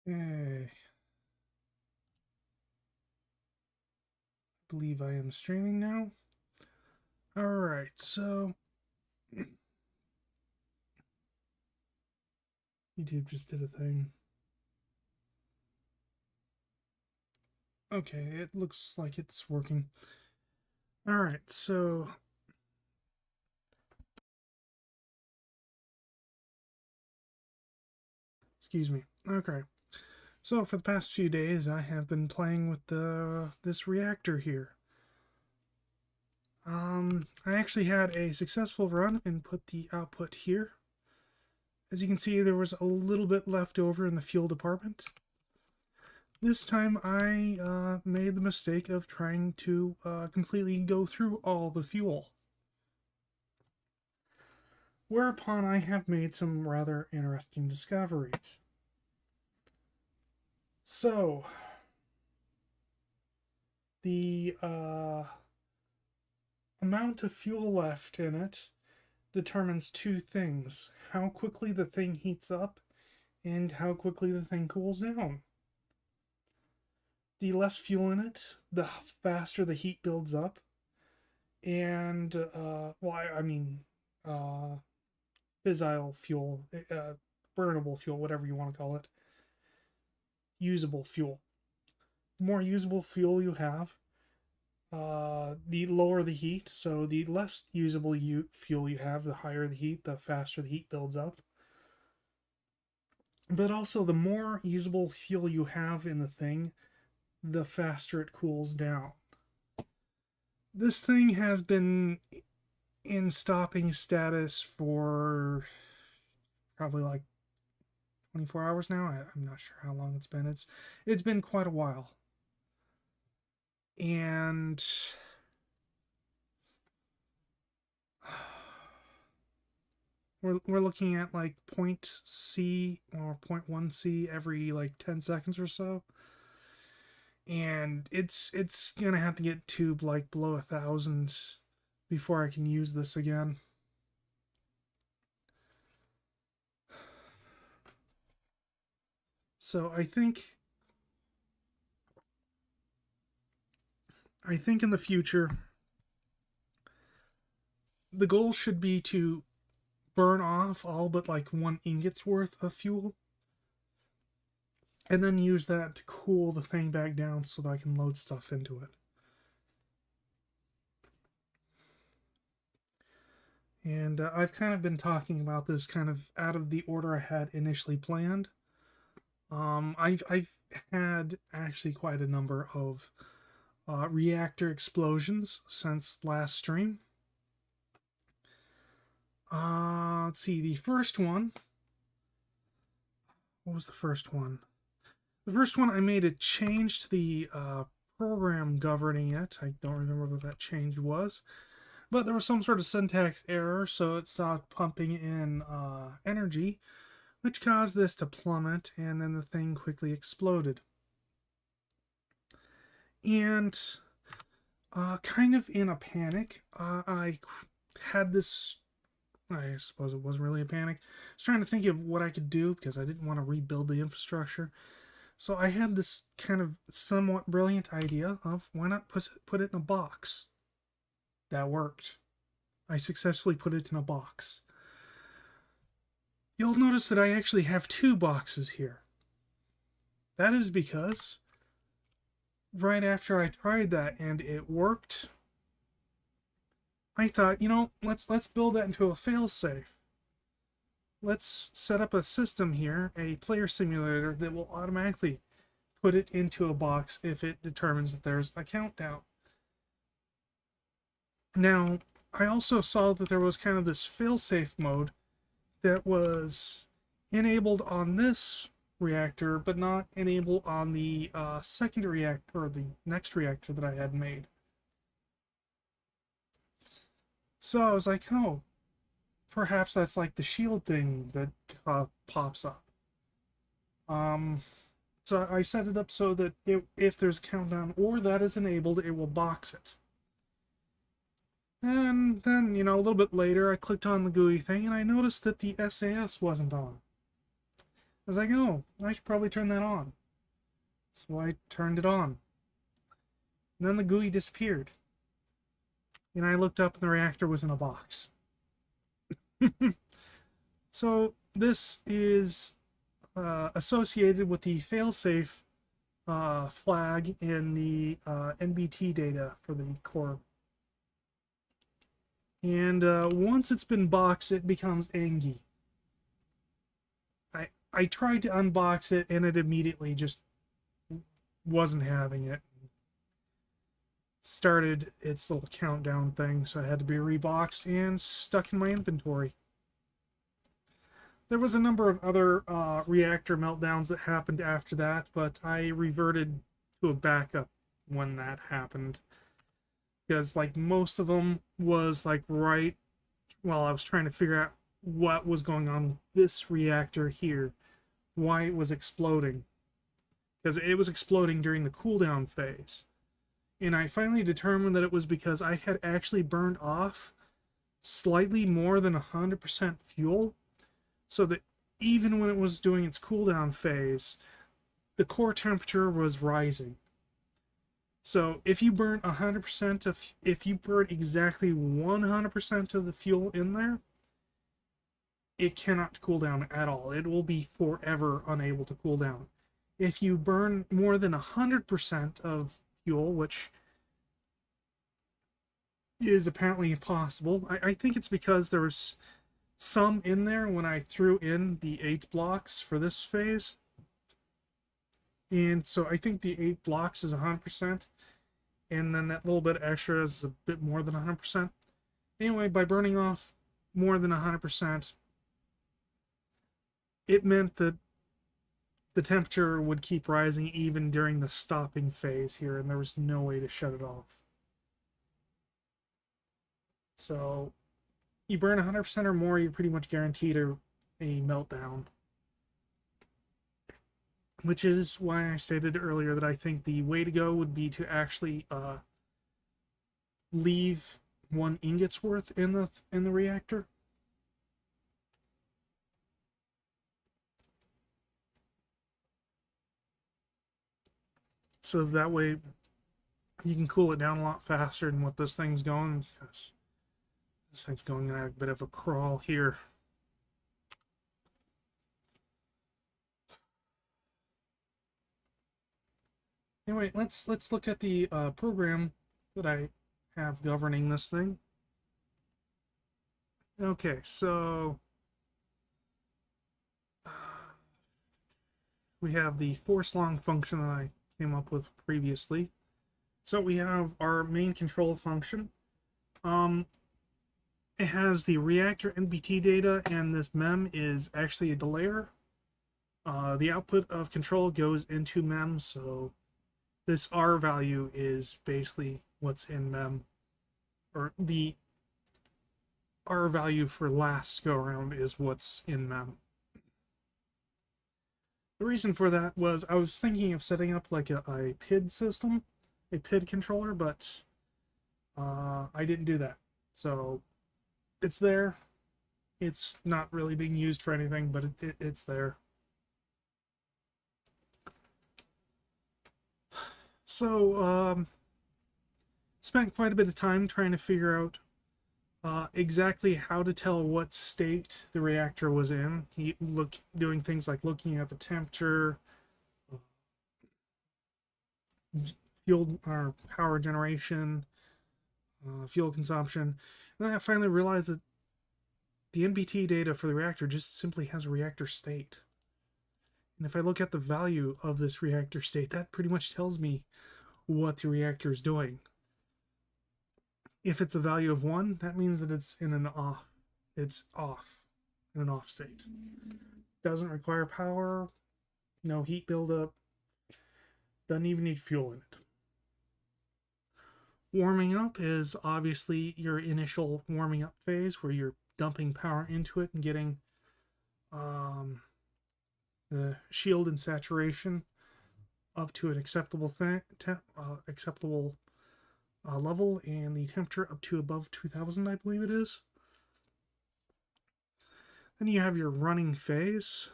I believe I am streaming now. Alright, so YouTube just did a thing. Okay, it looks like it's working. Alright, so excuse me. Okay. So for the past few days I have been playing with this reactor here. I actually had a successful run and put the output here. As you can see, there was a little bit left over in the fuel department. This time I made the mistake of trying to completely go through all the fuel. Whereupon I have made some rather interesting discoveries. So, the amount of fuel left in it determines two things: how quickly the thing heats up and how quickly the thing cools down. The less fuel in it, the faster the heat builds up. And, fissile fuel, burnable fuel, whatever you want to call it, usable fuel. The more usable fuel you have, the lower the heat. So the less usable fuel you have, the higher the heat, the faster the heat builds up. But also, the more usable fuel you have in the thing, the faster it cools down. This thing has been in stopping status for probably like 24 hours now. I'm not sure how long it's been. It's been quite a while. And we're looking at like 0.C or 0.1C every like 10 seconds or so. And it's gonna have to get to like below 1,000 before I can use this again. So I think in the future the goal should be to burn off all but like 1 ingot's worth of fuel, and then use that to cool the thing back down so that I can load stuff into it. And I've kind of been talking about this kind of out of the order I had initially planned. I've had actually quite a number of reactor explosions since last stream. Let's see, the first one. What was the first one? The first one, I made a change to the program governing it. I don't remember what that change was. But there was some sort of syntax error, so it stopped pumping in energy, which caused this to plummet, and then the thing quickly exploded. And kind of in a panic, I had this, I suppose it wasn't really a panic. I was trying to think of what I could do because I didn't want to rebuild the infrastructure. So I had this kind of somewhat brilliant idea of why not put it in a box. That worked. I successfully put it in a box. You'll notice that I actually have 2 boxes here. That is because right after I tried that and it worked, I thought, let's build that into a failsafe. Let's set up a system here, a player simulator, that will automatically put it into a box if it determines that there's a countdown. Now, I also saw that there was kind of this failsafe mode that was enabled on this reactor, but not enabled on the second reactor, or the next reactor that I had made. So I was like, oh, perhaps that's like the shield thing that pops up. So I set it up so that if there's a countdown or that is enabled, it will box it. And then, a little bit later, I clicked on the GUI thing and I noticed that the SAS wasn't on. was like, oh, I should probably turn that on. So I turned it on. And then the GUI disappeared. And I looked up and the reactor was in a box. So this is associated with the failsafe flag in the NBT data for the core. And once it's been boxed, it becomes Angie. I tried to unbox it and it immediately just wasn't having it. Started its little countdown thing, so I had to be reboxed and stuck in my inventory. There was a number of other reactor meltdowns that happened after that, but I reverted to a backup when that happened. Because, like, most of them was, like, right while I was trying to figure out what was going on with this reactor here, why it was exploding. Because it was exploding during the cooldown phase. And I finally determined that it was because I had actually burned off slightly more than 100% fuel, so that even when it was doing its cooldown phase, the core temperature was rising. So if you burn 100% of, if you burn exactly 100% of the fuel in there, it cannot cool down at all. It will be forever unable to cool down. If you burn more than 100% of fuel, which is apparently impossible, I think it's because there was some in there when I threw in the 8 blocks for this phase. And so I think the 8 blocks is 100%, and then that little bit extra is a bit more than 100%. Anyway, by burning off more than 100%, it meant that the temperature would keep rising even during the stopping phase here, and there was no way to shut it off. So you burn 100% or more, you're pretty much guaranteed a meltdown. Which is why I stated earlier that I think the way to go would be to actually leave 1 ingot's worth in the reactor. So that way you can cool it down a lot faster than what this thing's going, because this thing's going at a bit of a crawl here. Anyway, let's look at the program that I have governing this thing. Okay, so we have the force long function that I came up with previously. So we have our main control function. It has the reactor NBT data, and this mem is actually a delayer. The output of control goes into mem, so this R value is basically what's in mem, or the R value for last go around is what's in mem. The reason for that was I was thinking of setting up like a PID system, a PID controller, but I didn't do that. So it's there. It's not really being used for anything, but it's there. So spent quite a bit of time trying to figure out exactly how to tell what state the reactor was in. Doing things like looking at the temperature, fuel or power generation, fuel consumption. And then I finally realized that the NBT data for the reactor just simply has a reactor state. And if I look at the value of this reactor state, that pretty much tells me what the reactor is doing. If it's a value of 1, that means that it's in an off. It's off, in an off state. Doesn't require power, no heat buildup, doesn't even need fuel in it. Warming up is obviously your initial warming up phase where you're dumping power into it and getting the shield and saturation up to an acceptable level, and the temperature up to above 2000, I believe it is. Then you have your running phase,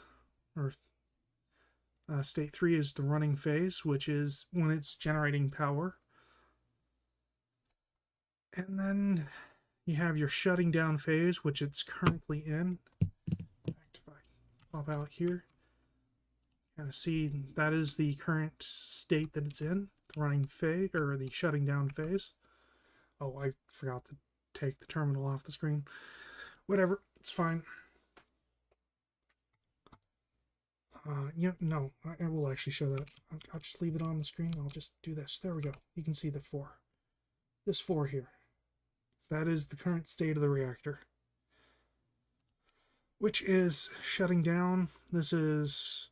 or State 3 is the running phase, which is when it's generating power. And then you have your shutting down phase, which it's currently in. If I pop out here, kind of see that is the current state that it's in, the running phase, or the shutting down phase. Oh, I forgot to take the terminal off the screen. Whatever, it's fine. Yeah, no, I will actually show that. I'll just leave it on the screen. I'll just do this. There we go. You can see the 4. This 4 here. That is the current state of the reactor, which is shutting down. This is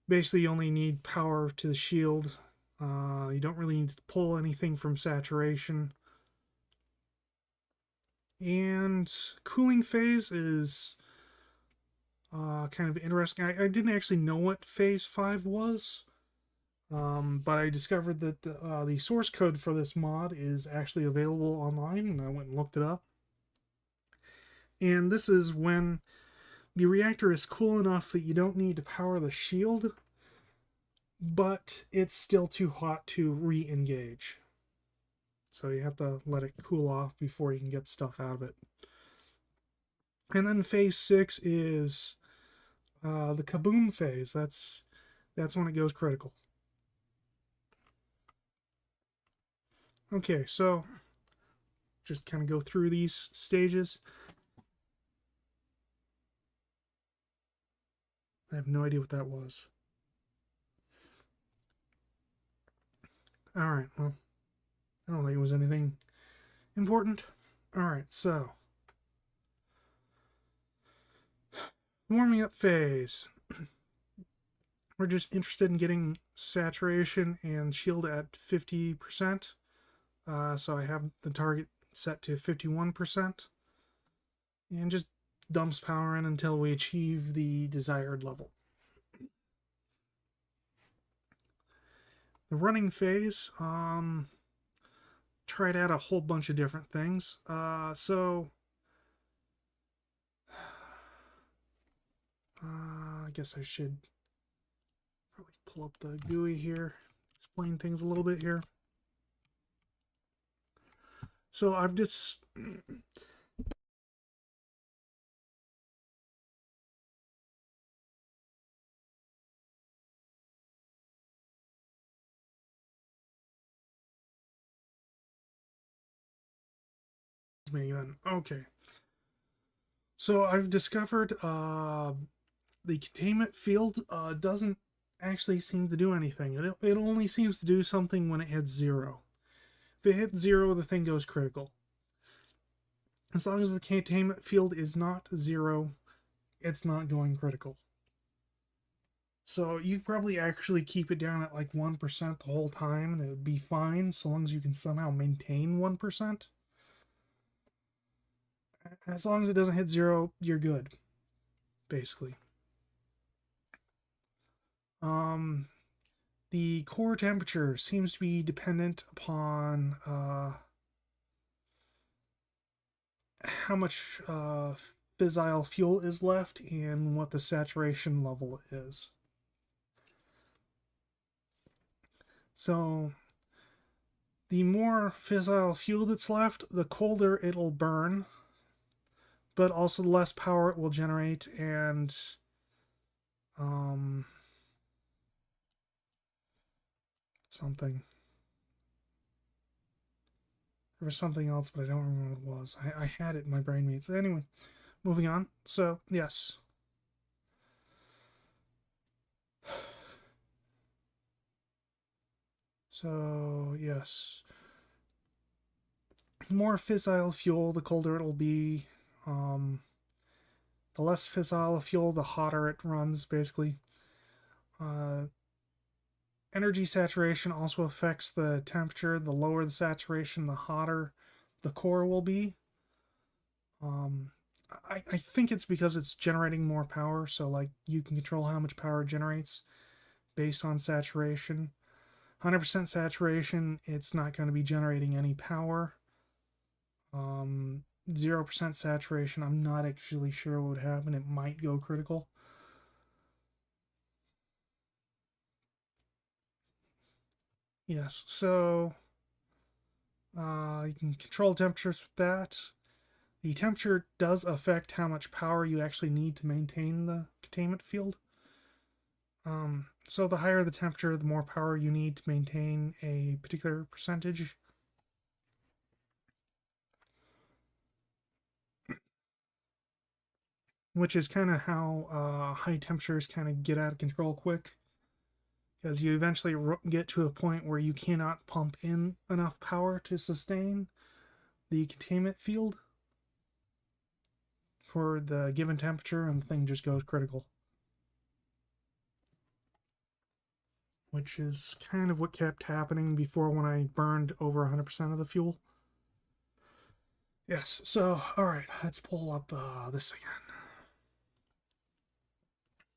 basically you only need power to the shield. You don't really need to pull anything from saturation. And cooling phase is kind of interesting. I didn't actually know what phase 5 was, but I discovered that the source code for this mod is actually available online, and I went and looked it up. And this is when the reactor is cool enough that you don't need to power the shield, but it's still too hot to re-engage. So you have to let it cool off before you can get stuff out of it. And then phase 6 is the kaboom phase. That's when it goes critical. Okay, so just kind of go through these stages. I have no idea what that was. Alright, well, I don't think it was anything important. Alright, so warming up phase. We're just interested in getting saturation and shield at 50%. So I have the target set to 51%. And just dumps power in until we achieve the desired level. The running phase, tried out a whole bunch of different things. I guess I should probably pull up the GUI here, explain things a little bit here. So I've just me again. Okay. So I've discovered the containment field doesn't actually seem to do anything. It only seems to do something when it hits 0. If it hits 0, the thing goes critical. As long as the containment field is not 0, it's not going critical. So you probably actually keep it down at like 1% the whole time, and it would be fine so long as you can somehow maintain 1%. As long as it doesn't hit 0, you're good, basically. The core temperature seems to be dependent upon how much fissile fuel is left and what the saturation level is. So the more fissile fuel that's left, the colder it'll burn, but also the less power it will generate, and something. There was something else, but I don't remember what it was. I had it in my brain mates. But anyway, moving on. So, yes. So, yes. The more fissile fuel, the colder it'll be. The less fissile fuel, the hotter it runs, basically. Energy saturation also affects the temperature. The lower the saturation, the hotter the core will be. I think it's because it's generating more power, so like you can control how much power it generates based on saturation. 100% saturation, it's not going to be generating any power. 0% saturation, I'm not actually sure what would happen. It might go critical. Yes, so you can control temperatures with that. The temperature does affect how much power you actually need to maintain the containment field. So the higher the temperature, the more power you need to maintain a particular percentage. Which is kind of how high temperatures kind of get out of control quick. Because you eventually get to a point where you cannot pump in enough power to sustain the containment field for the given temperature, and the thing just goes critical. Which is kind of what kept happening before when I burned over 100% of the fuel. Yes, so, alright, let's pull up this again.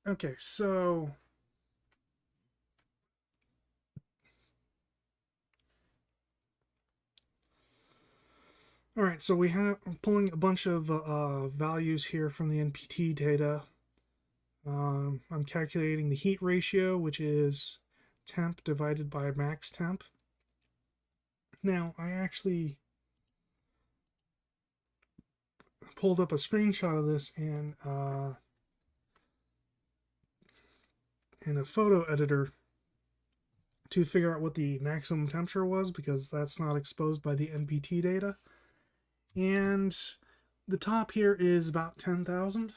Okay, so... Alright, so I'm pulling a bunch of values here from the NPT data. I'm calculating the heat ratio, which is temp divided by max temp. Now, I actually pulled up a screenshot of this in a photo editor to figure out what the maximum temperature was, because that's not exposed by the NPT data. And the top here is about 10,000.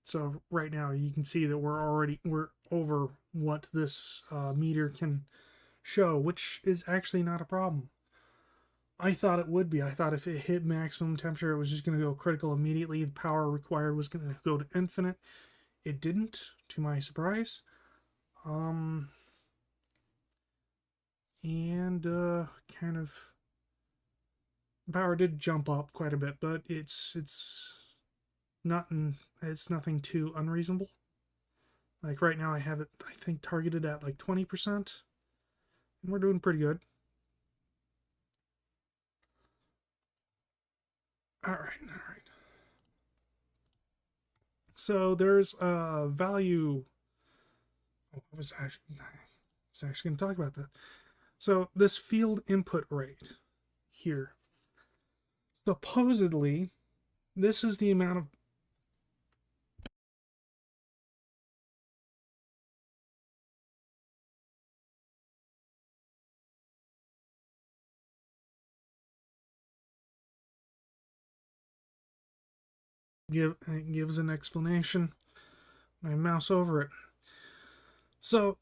So right now you can see that we're over what this meter can show, which is actually not a problem. I thought it would be. I thought if it hit maximum temperature, it was just going to go critical immediately. The power required was going to go to infinite. It didn't, to my surprise. And kind of power did jump up quite a bit, but it's nothing too unreasonable. Like right now, I have it, I think, targeted at like 20%, and we're doing pretty good. All right. So there's a value. Oh, I was actually going to talk about that. So this field input rate here, supposedly, this is the amount of gives an explanation. I mouse over it. So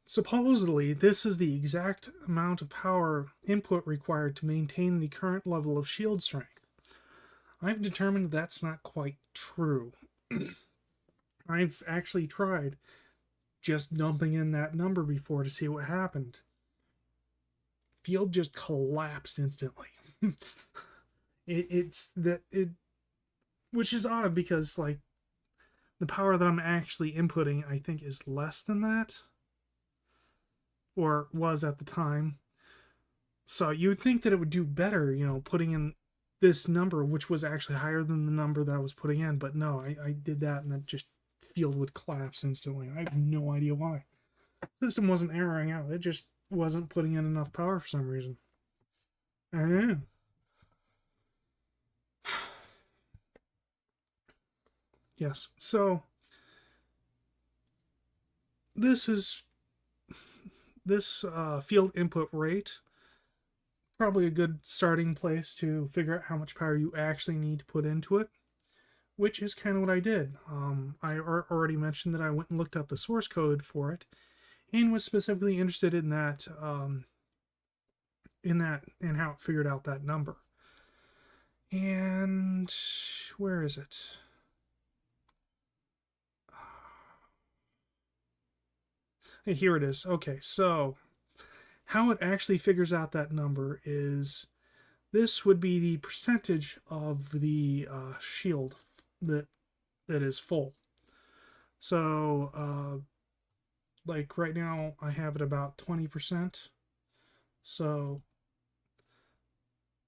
supposedly, this is the exact amount of power input required to maintain the current level of shield strength. I've determined that's not quite true. I've actually tried just dumping in that number before to see what happened. Field just collapsed instantly. Which is odd because like the power that I'm actually inputting, I think, is less than that, or was at the time. So you would think that it would do better, putting in this number, which was actually higher than the number that I was putting in. But no, I did that, and that just field would collapse instantly. I have no idea why. The system wasn't erroring out. It just wasn't putting in enough power for some reason. I don't know. Yes. So this field input rate, probably a good starting place to figure out how much power you actually need to put into it, which is kind of what I did. I already mentioned that I went and looked up the source code for it, and was specifically interested in that, and how it figured out that number. And where is it? Here it is. Okay, so how it actually figures out that number is this would be the percentage of the shield that is full. So, like right now, I have it about 20%. So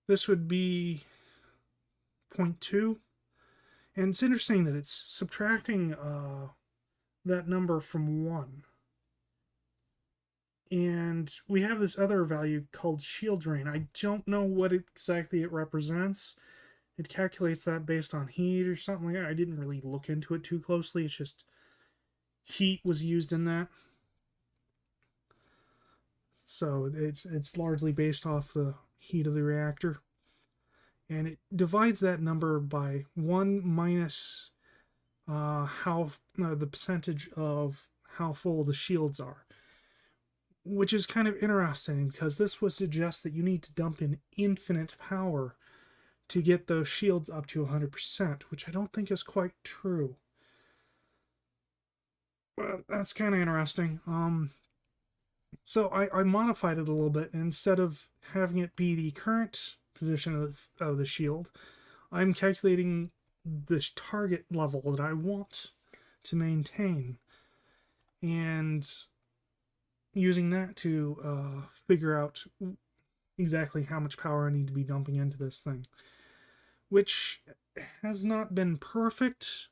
this would be 0.2. And it's interesting that it's subtracting that number from 1. And we have this other value called shield drain. I don't know what exactly it represents. It calculates that based on heat or something like that. I didn't really look into it too closely. It's just heat was used in that. So it's largely based off the heat of the reactor. And it divides that number by 1 minus the percentage of how full the shields are, which is kind of interesting because this would suggest that you need to dump in infinite power to get those shields up to 100%, which I don't think is quite true. But that's kind of interesting. So I modified it a little bit, and instead of having it be the current position of the shield, I'm calculating the target level that I want to maintain, and using that to figure out exactly how much power I need to be dumping into this thing, which has not been perfect.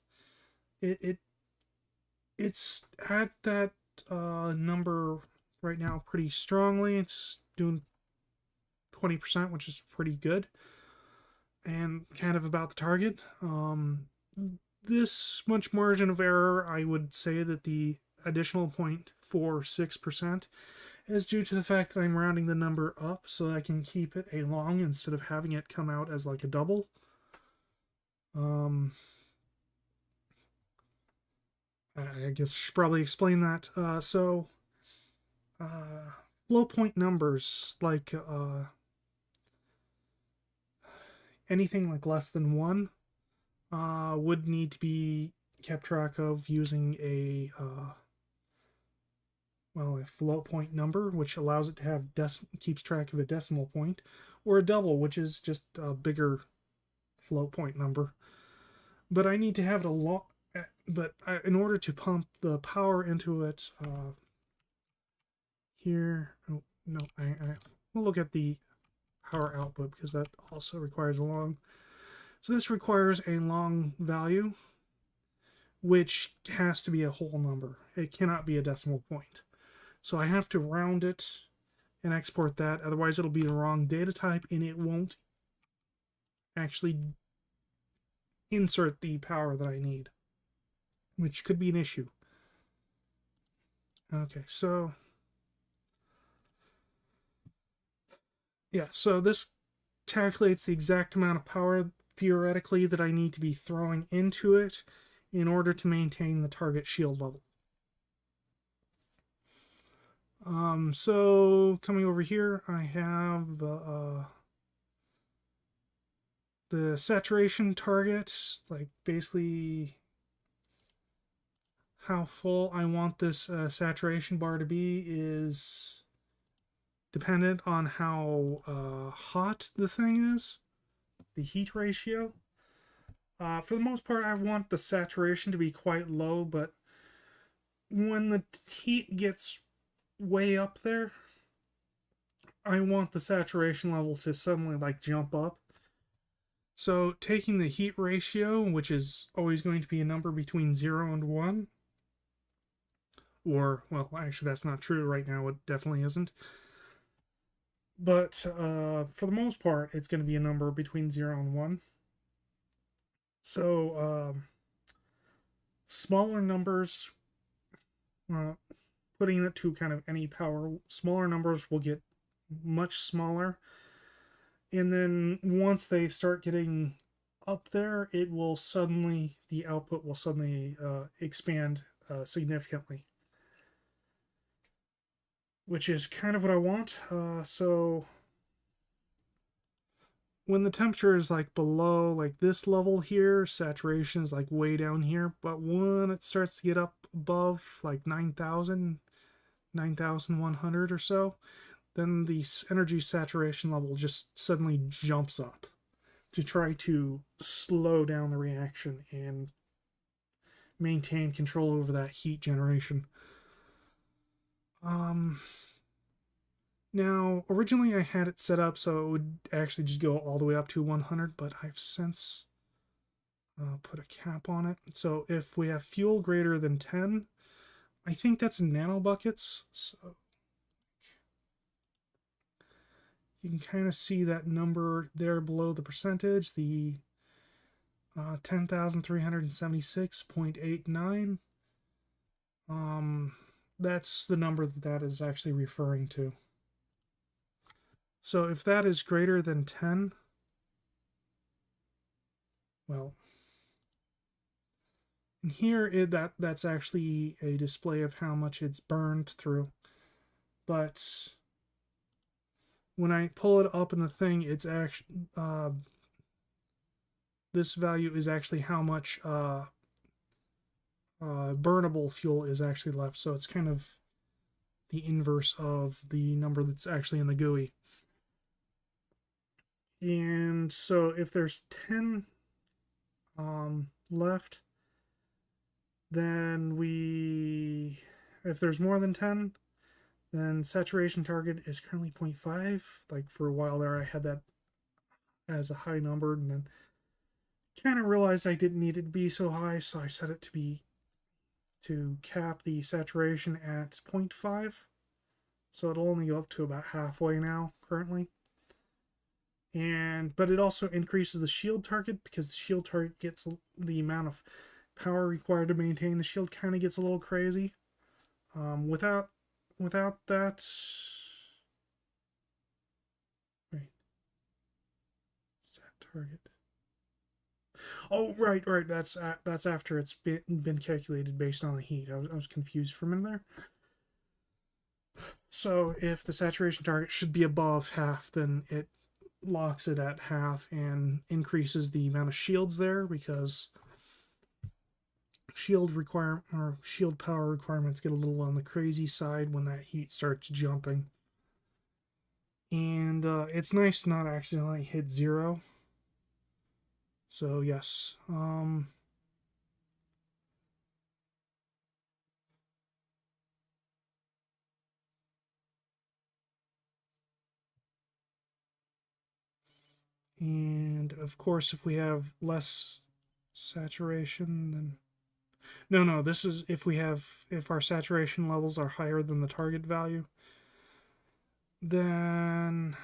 It's at that number right now pretty strongly. It's doing 20%, which is pretty good, and kind of about the target. This much margin of error, I would say that the additional 0.46% is due to the fact that I'm rounding the number up so I can keep it a long instead of having it come out as like a double. I guess I should probably explain that. Flow point numbers, like anything like less than 1, would need to be kept track of using a float point number, which allows it to have keeps track of a decimal point, or a double, which is just a bigger float point number. But I need to have it a lot. But in order to pump the power into it, here, oh, no, we'll look at the power output because that also requires a long. So this requires a long value, which has to be a whole number. It cannot be a decimal point. So I have to round it and export that. Otherwise, it'll be the wrong data type and it won't actually insert the power that I need, which could be an issue. Okay, so yeah, so this calculates the exact amount of power theoretically that I need to be throwing into it in order to maintain the target shield level. So coming over here, I have the saturation target, like basically how full I want this saturation bar to be is dependent on how hot the thing is, the heat ratio. For the most part, I want the saturation to be quite low, but when the heat gets way up there, I want the saturation level to suddenly like jump up. So taking the heat ratio, which is always going to be a number between 0 and 1, or, well, actually that's not true right now, it definitely isn't. But for the most part, it's going to be a number between 0 and 1. So smaller numbers, putting it to kind of any power, smaller numbers will get much smaller. And then once they start getting up there, it will suddenly, the output will suddenly expand significantly, which is kind of what I want. So when the temperature is like below like this level here, saturation is like way down here. But when it starts to get up above like 9,000, 9,100 or so, then the energy saturation level just suddenly jumps up to try to slow down the reaction and maintain control over that heat generation. Now, originally I had it set up so it would actually just go all the way up to 100, but I've since put a cap on it. So if we have fuel greater than 10, I think that's nanobuckets. So You can kind of see that number there below the percentage, the 10,376.89. That's the number that is actually referring to. So if that is greater than 10, well, and here that's actually a display of how much it's burned through. But when I pull it up in the thing, it's actually this value is actually how much burnable fuel is actually left. So it's kind of the inverse of the number that's actually in the GUI. And so if there's 10 left, then if there's more than 10, then saturation target is currently 0.5. Like for a while there, I had that as a high number, and then kind of realized I didn't need it to be so high, so I set it to cap the saturation at 0.5. So it'll only go up to about halfway now currently. But it also increases the shield target, because the shield target gets the amount of power required to maintain the shield kind of gets a little crazy. Without that, wait, set target. Oh, right. That's after it's been calculated based on the heat. I was confused for a minute there. So if the saturation target should be above half, then it locks it at half and increases the amount of shields there, because shield power requirements get a little on the crazy side when that heat starts jumping. And it's nice to not accidentally hit 0. So yes, and of course if we have less saturation, then no, this is if our saturation levels are higher than the target value, then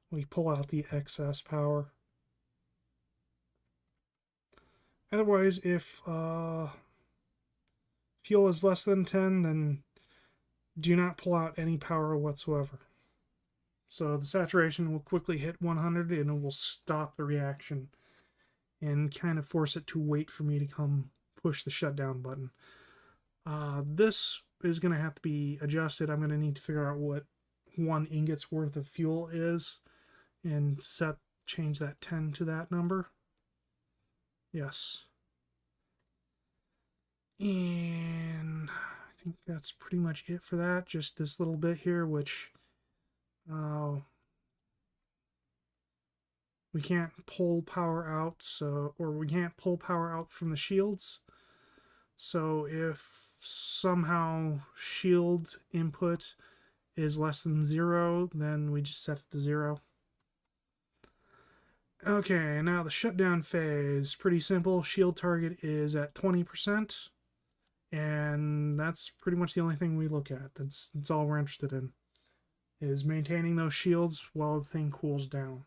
we pull out the excess power. Otherwise, if fuel is less than 10, then do not pull out any power whatsoever. So the saturation will quickly hit 100 and it will stop the reaction and kind of force it to wait for me to come push the shutdown button. This is going to have to be adjusted. I'm going to need to figure out what 1 ingot's worth of fuel is and change that 10 to that number. Yes. And I think that's pretty much it for that. Just this little bit here, which we can't pull power out, or we can't pull power out from the shields. So if somehow shield input is less than 0, then we just set it to 0. Okay, now the shutdown phase. Pretty simple. Shield target is at 20%. And that's pretty much the only thing we look at. That's all we're interested in, is maintaining those shields while the thing cools down.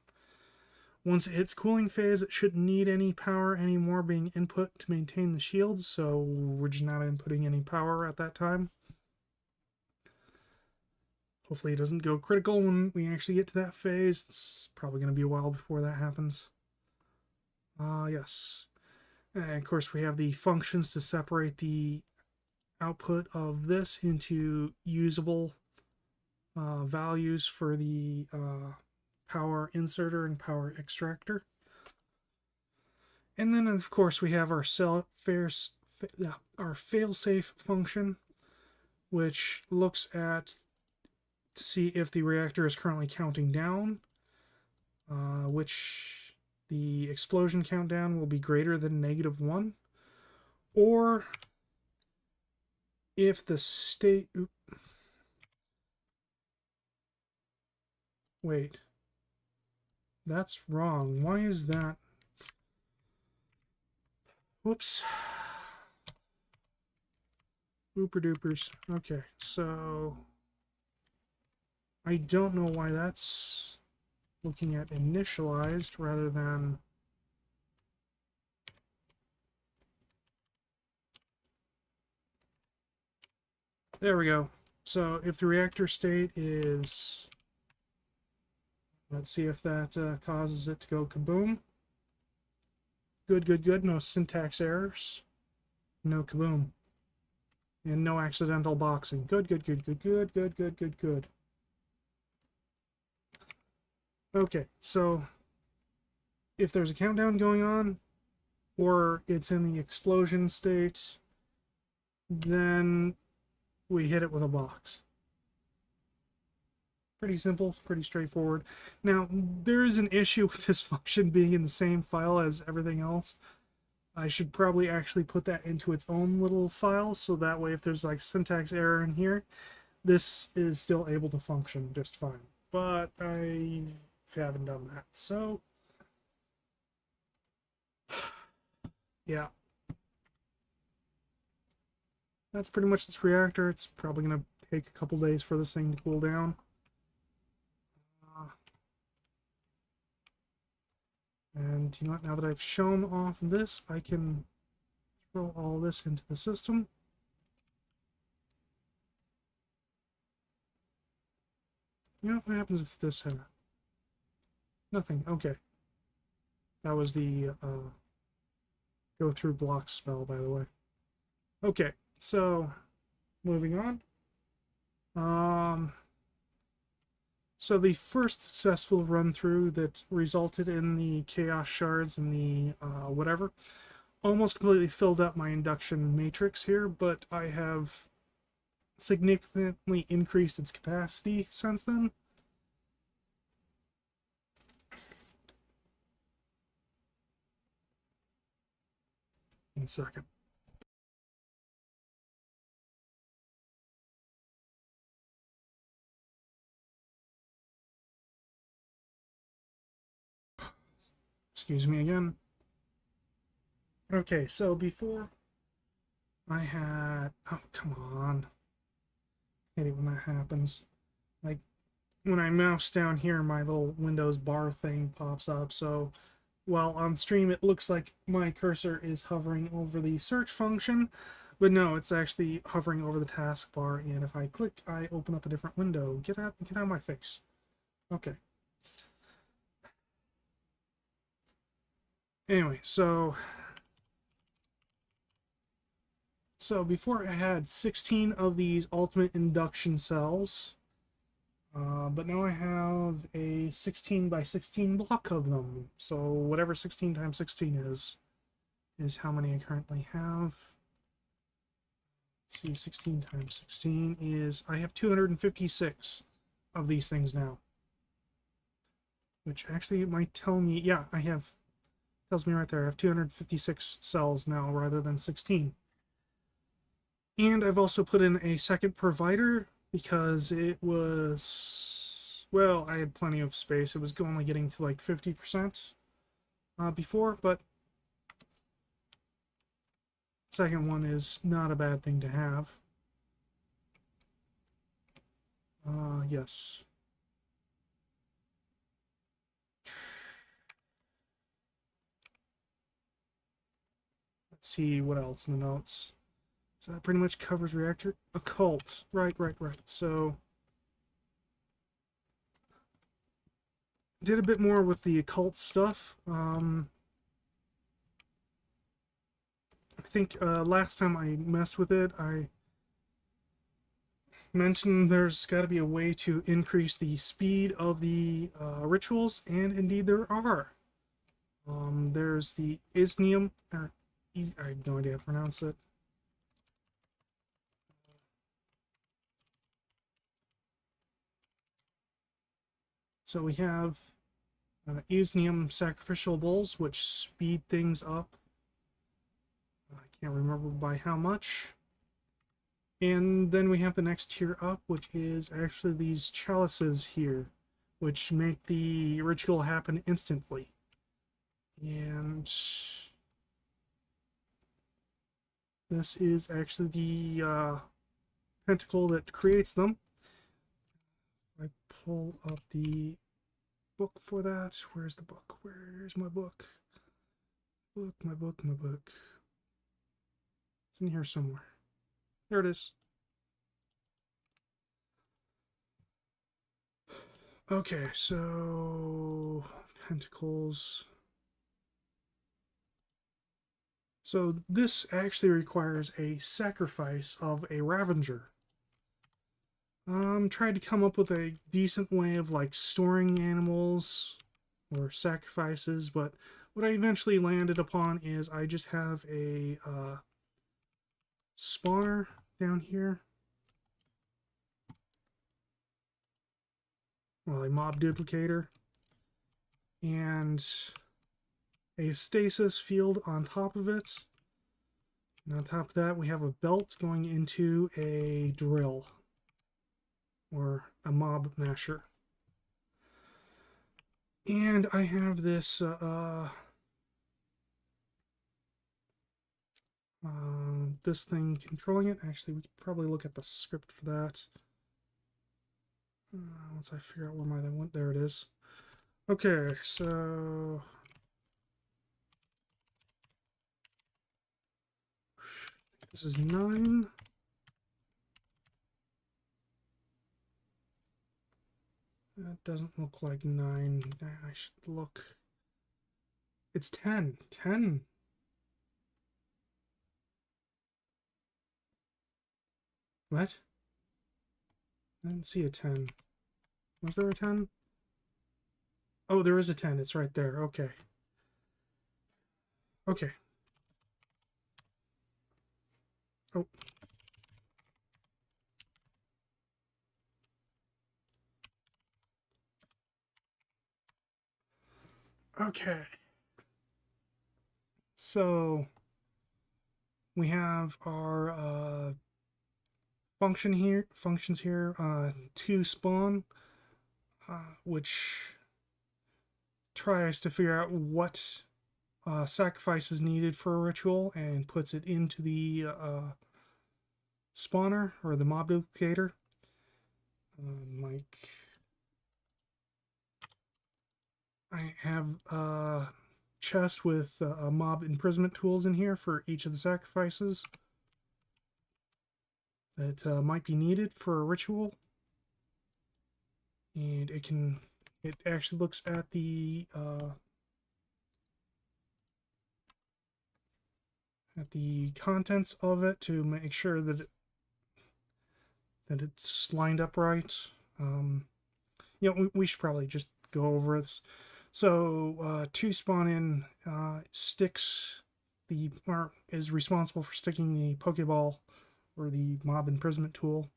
Once it hits cooling phase, it shouldn't need any power anymore being input to maintain the shields, so we're just not inputting any power at that time. Hopefully it doesn't go critical when we actually get to that phase. It's probably going to be a while before that happens. Yes. And of course we have the functions to separate the output of this into usable values for the power inserter and power extractor. And then of course we have our failsafe function, which looks at to see if the reactor is currently counting down, which the explosion countdown will be greater than -1, or if the state... Wait. That's wrong. Why is that? Whoops. Ooper doopers. Okay, so I don't know why that's looking at initialized rather than... There we go. So if the reactor state is... Let's see if that causes it to go kaboom. Good, good, good. No syntax errors. No kaboom. And no accidental boxing. Good, good, good, good, good, good, good, good, good. Okay, so if there's a countdown going on, or it's in the explosion state, then we hit it with a box. Pretty simple, pretty straightforward. Now, there is an issue with this function being in the same file as everything else. I should probably actually put that into its own little file, so that way if there's like syntax error in here, this is still able to function just fine. But I haven't done that, so yeah. That's pretty much this reactor. It's probably going to take a couple days for this thing to cool down. And you know what, now that I've shown off this, I can throw all this into the system. You know what happens if this had nothing? Okay. That was the go through block spell, by the way. Okay, so moving on. So the first successful run through that resulted in the chaos shards and the whatever almost completely filled up my induction matrix here, but I have significantly increased its capacity since then. One second. Excuse me again. Okay, so before I had... Oh, come on. I hate it when that happens. Like, when I mouse down here, my little Windows bar thing pops up, so while on stream it looks like my cursor is hovering over the search function, but no, it's actually hovering over the taskbar, and if I click, I open up a different window. Get out of my face. Okay. Anyway, so before I had 16 of these ultimate induction cells, but now I have a 16 by 16 block of them. So whatever 16 times 16 is how many I currently have. Let's see, 16 times 16 is, I have 256 of these things now. Which actually might tell me, yeah, tells me right there, I have 256 cells now rather than 16. And I've also put in a second provider because it was, well, I had plenty of space. It was only getting to like 50% before, but second one is not a bad thing to have. Yes. Let's see what else in the notes. So that pretty much covers reactor. Occult. Right. So did a bit more with the occult stuff. I think last time I messed with it, I mentioned there's got to be a way to increase the speed of the rituals, and indeed there are. There's the isnium, or I have no idea how to pronounce it. So we have isnium sacrificial bowls, which speed things up. I can't remember by how much. And then we have the next tier up, which is actually these chalices here, which make the ritual happen instantly. And this is actually the pentacle that creates them. I pull up the book for that. Where's the book? Where's my book? My book. It's in here somewhere. There it is. Okay, so pentacles. So this actually requires a sacrifice of a Ravager. Tried to come up with a decent way of like storing animals or sacrifices, but what I eventually landed upon is I just have a spawner down here. Well, a mob duplicator. And a stasis field on top of it. And on top of that, we have a belt going into a drill. Or a mob masher. And I have this this thing controlling it. Actually, we could probably look at the script for that. Once I figure out where my went, there it is. Okay, so this is 9. That doesn't look like 9. I should look. It's 10. 10. What? I didn't see a 10. Was there a 10? Oh, there is a 10. It's right there. Okay. Okay. Oh. Okay. So we have our functions here to spawn, which tries to figure out what sacrifice is needed for a ritual and puts it into the spawner or the mob duplicator. Like I have a chest with mob imprisonment tools in here for each of the sacrifices that might be needed for a ritual. And it actually looks at the contents of it to make sure that it's lined up right. You know, we should probably just go over this. So to spawn in is responsible for sticking the Pokeball or the mob imprisonment tool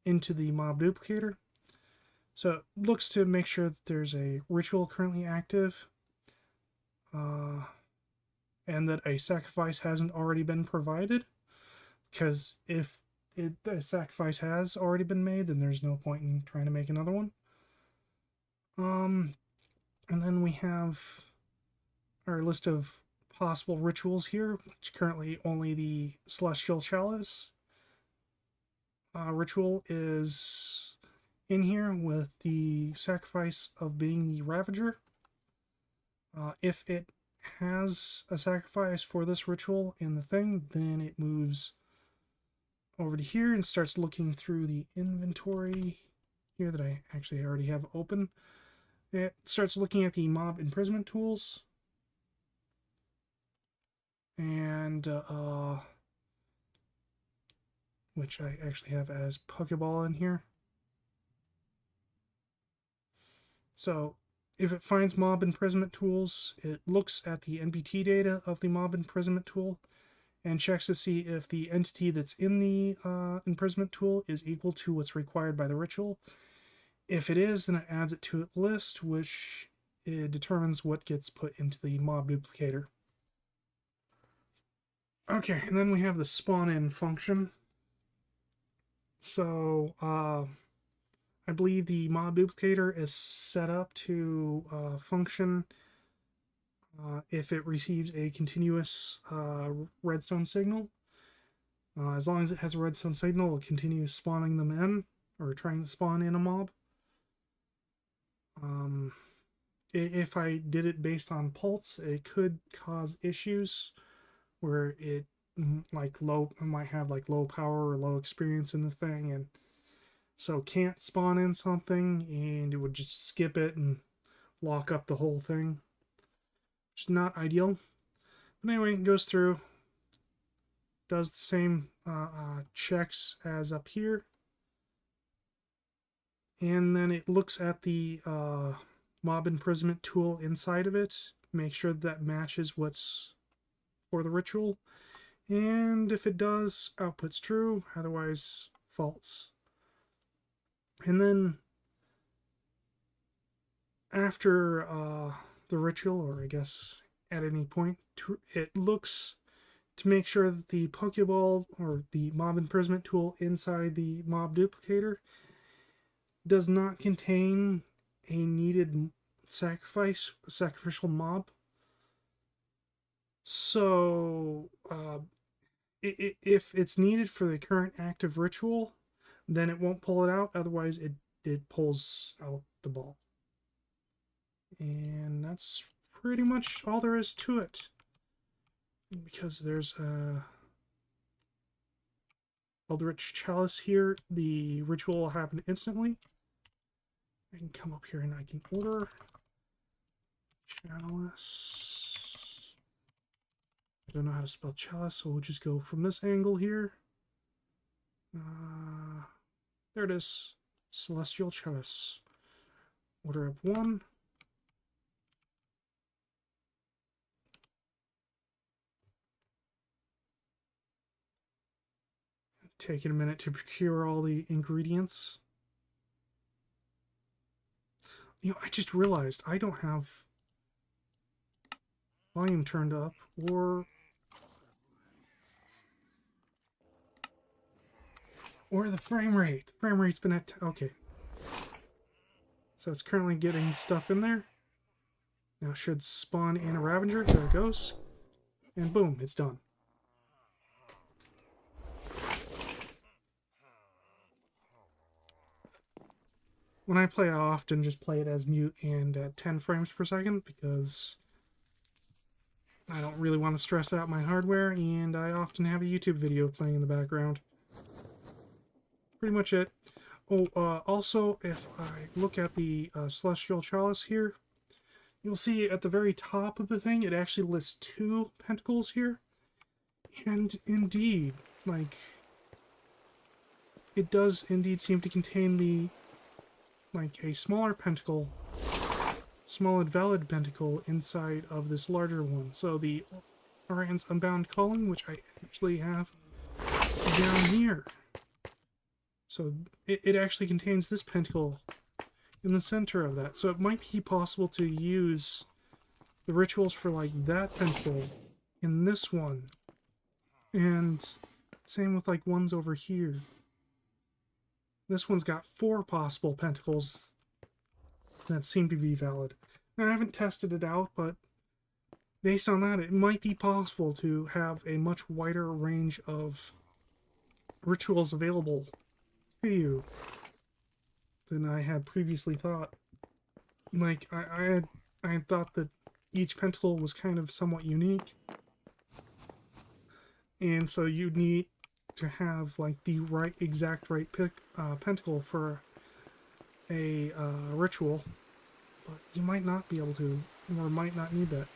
into the mob duplicator. So it looks to make sure that there's a ritual currently active, and that a sacrifice hasn't already been provided. Because if a sacrifice has already been made, then there's no point in trying to make another one. And then we have our list of possible rituals here, which currently only the Celestial Chalice ritual is in here with the sacrifice of being the Ravager. If it has a sacrifice for this ritual in the thing, then it moves over to here and starts looking through the inventory here that I actually already have open. It starts looking at the mob imprisonment tools, and which I actually have as Pokeball in here. So if it finds mob imprisonment tools, it looks at the NBT data of the mob imprisonment tool and checks to see if the entity that's in the imprisonment tool is equal to what's required by the ritual. If it is, then it adds it to its list, which it determines what gets put into the mob duplicator. Okay, and then we have the spawn in function. So I believe the mob duplicator is set up to function if it receives a continuous redstone signal. As long as it has a redstone signal, it'll continue spawning them in, or trying to spawn in a mob. If I did it based on pulse, it could cause issues where it like low might have like low power or low experience in the thing, and so can't spawn in something, and it would just skip it and lock up the whole thing, which is not ideal. But anyway, it goes through, does the same checks as up here, and then it looks at the mob imprisonment tool inside of it, make sure that matches what's for the ritual, and if it does, output's true, otherwise false. And then after the ritual, or I guess at any point, it looks to make sure that the Pokeball or the mob imprisonment tool inside the mob duplicator does not contain a needed sacrificial mob. So if it's needed for the current active ritual, then it won't pull it out. Otherwise, it pulls out the ball. And that's pretty much all there is to it. Because there's a Eldritch Chalice here, the ritual will happen instantly. I can come up here and I can order Chalice. I don't know how to spell Chalice, so we'll just go from this angle here. There it is. Celestial Chalice. Order of 1. Taking a minute to procure all the ingredients. You know, I just realized I don't have volume turned up, or the frame rate. The frame rate's been at... okay. So it's currently getting stuff in there. Now it should spawn in a Ravager. There it goes. And boom, it's done. When I play, I often just play it as mute and at 10 frames per second because I don't really want to stress out my hardware, and I often have a YouTube video playing in the background. Pretty much it. Oh, also, if I look at the Celestial Chalice here, you'll see at the very top of the thing, it actually lists 2 pentacles here. And indeed, like, it does indeed seem to contain the, like, a smaller pentacle, small invalid pentacle inside of this larger one. So the Orian's Unbound Calling, which I actually have down here. So it actually contains this pentacle in the center of that. So it might be possible to use the rituals for like that pentacle in this one. And same with like ones over here. This one's got 4 possible pentacles that seem to be valid. Now, I haven't tested it out, but based on that, it might be possible to have a much wider range of rituals available to you than I had previously thought. Like, I had thought that each pentacle was kind of somewhat unique, and so you'd need to have like the exact right pentacle for a ritual, but you might not be able to, or might not need that.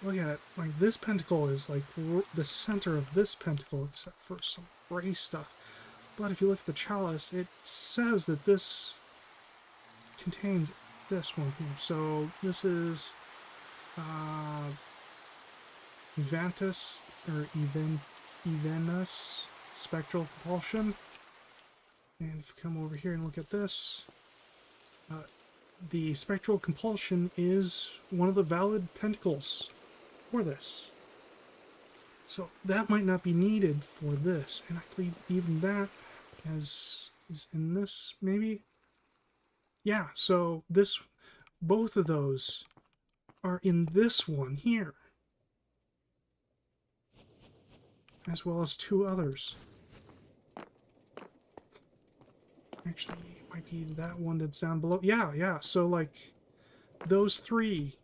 Look at it, like this pentacle is like the center of this pentacle, except for some gray stuff. But if you look at the chalice, it says that this contains this one here. So this is Eventus, or Evenus Spectral Compulsion. And if you come over here and look at this, the Spectral Compulsion is one of the valid pentacles for this. So that might not be needed for this, and I believe even that is in this, maybe? Yeah, so both of those are in this one here, as well as 2 others. Actually, it might be that one that's down below. Yeah, so like, Those 3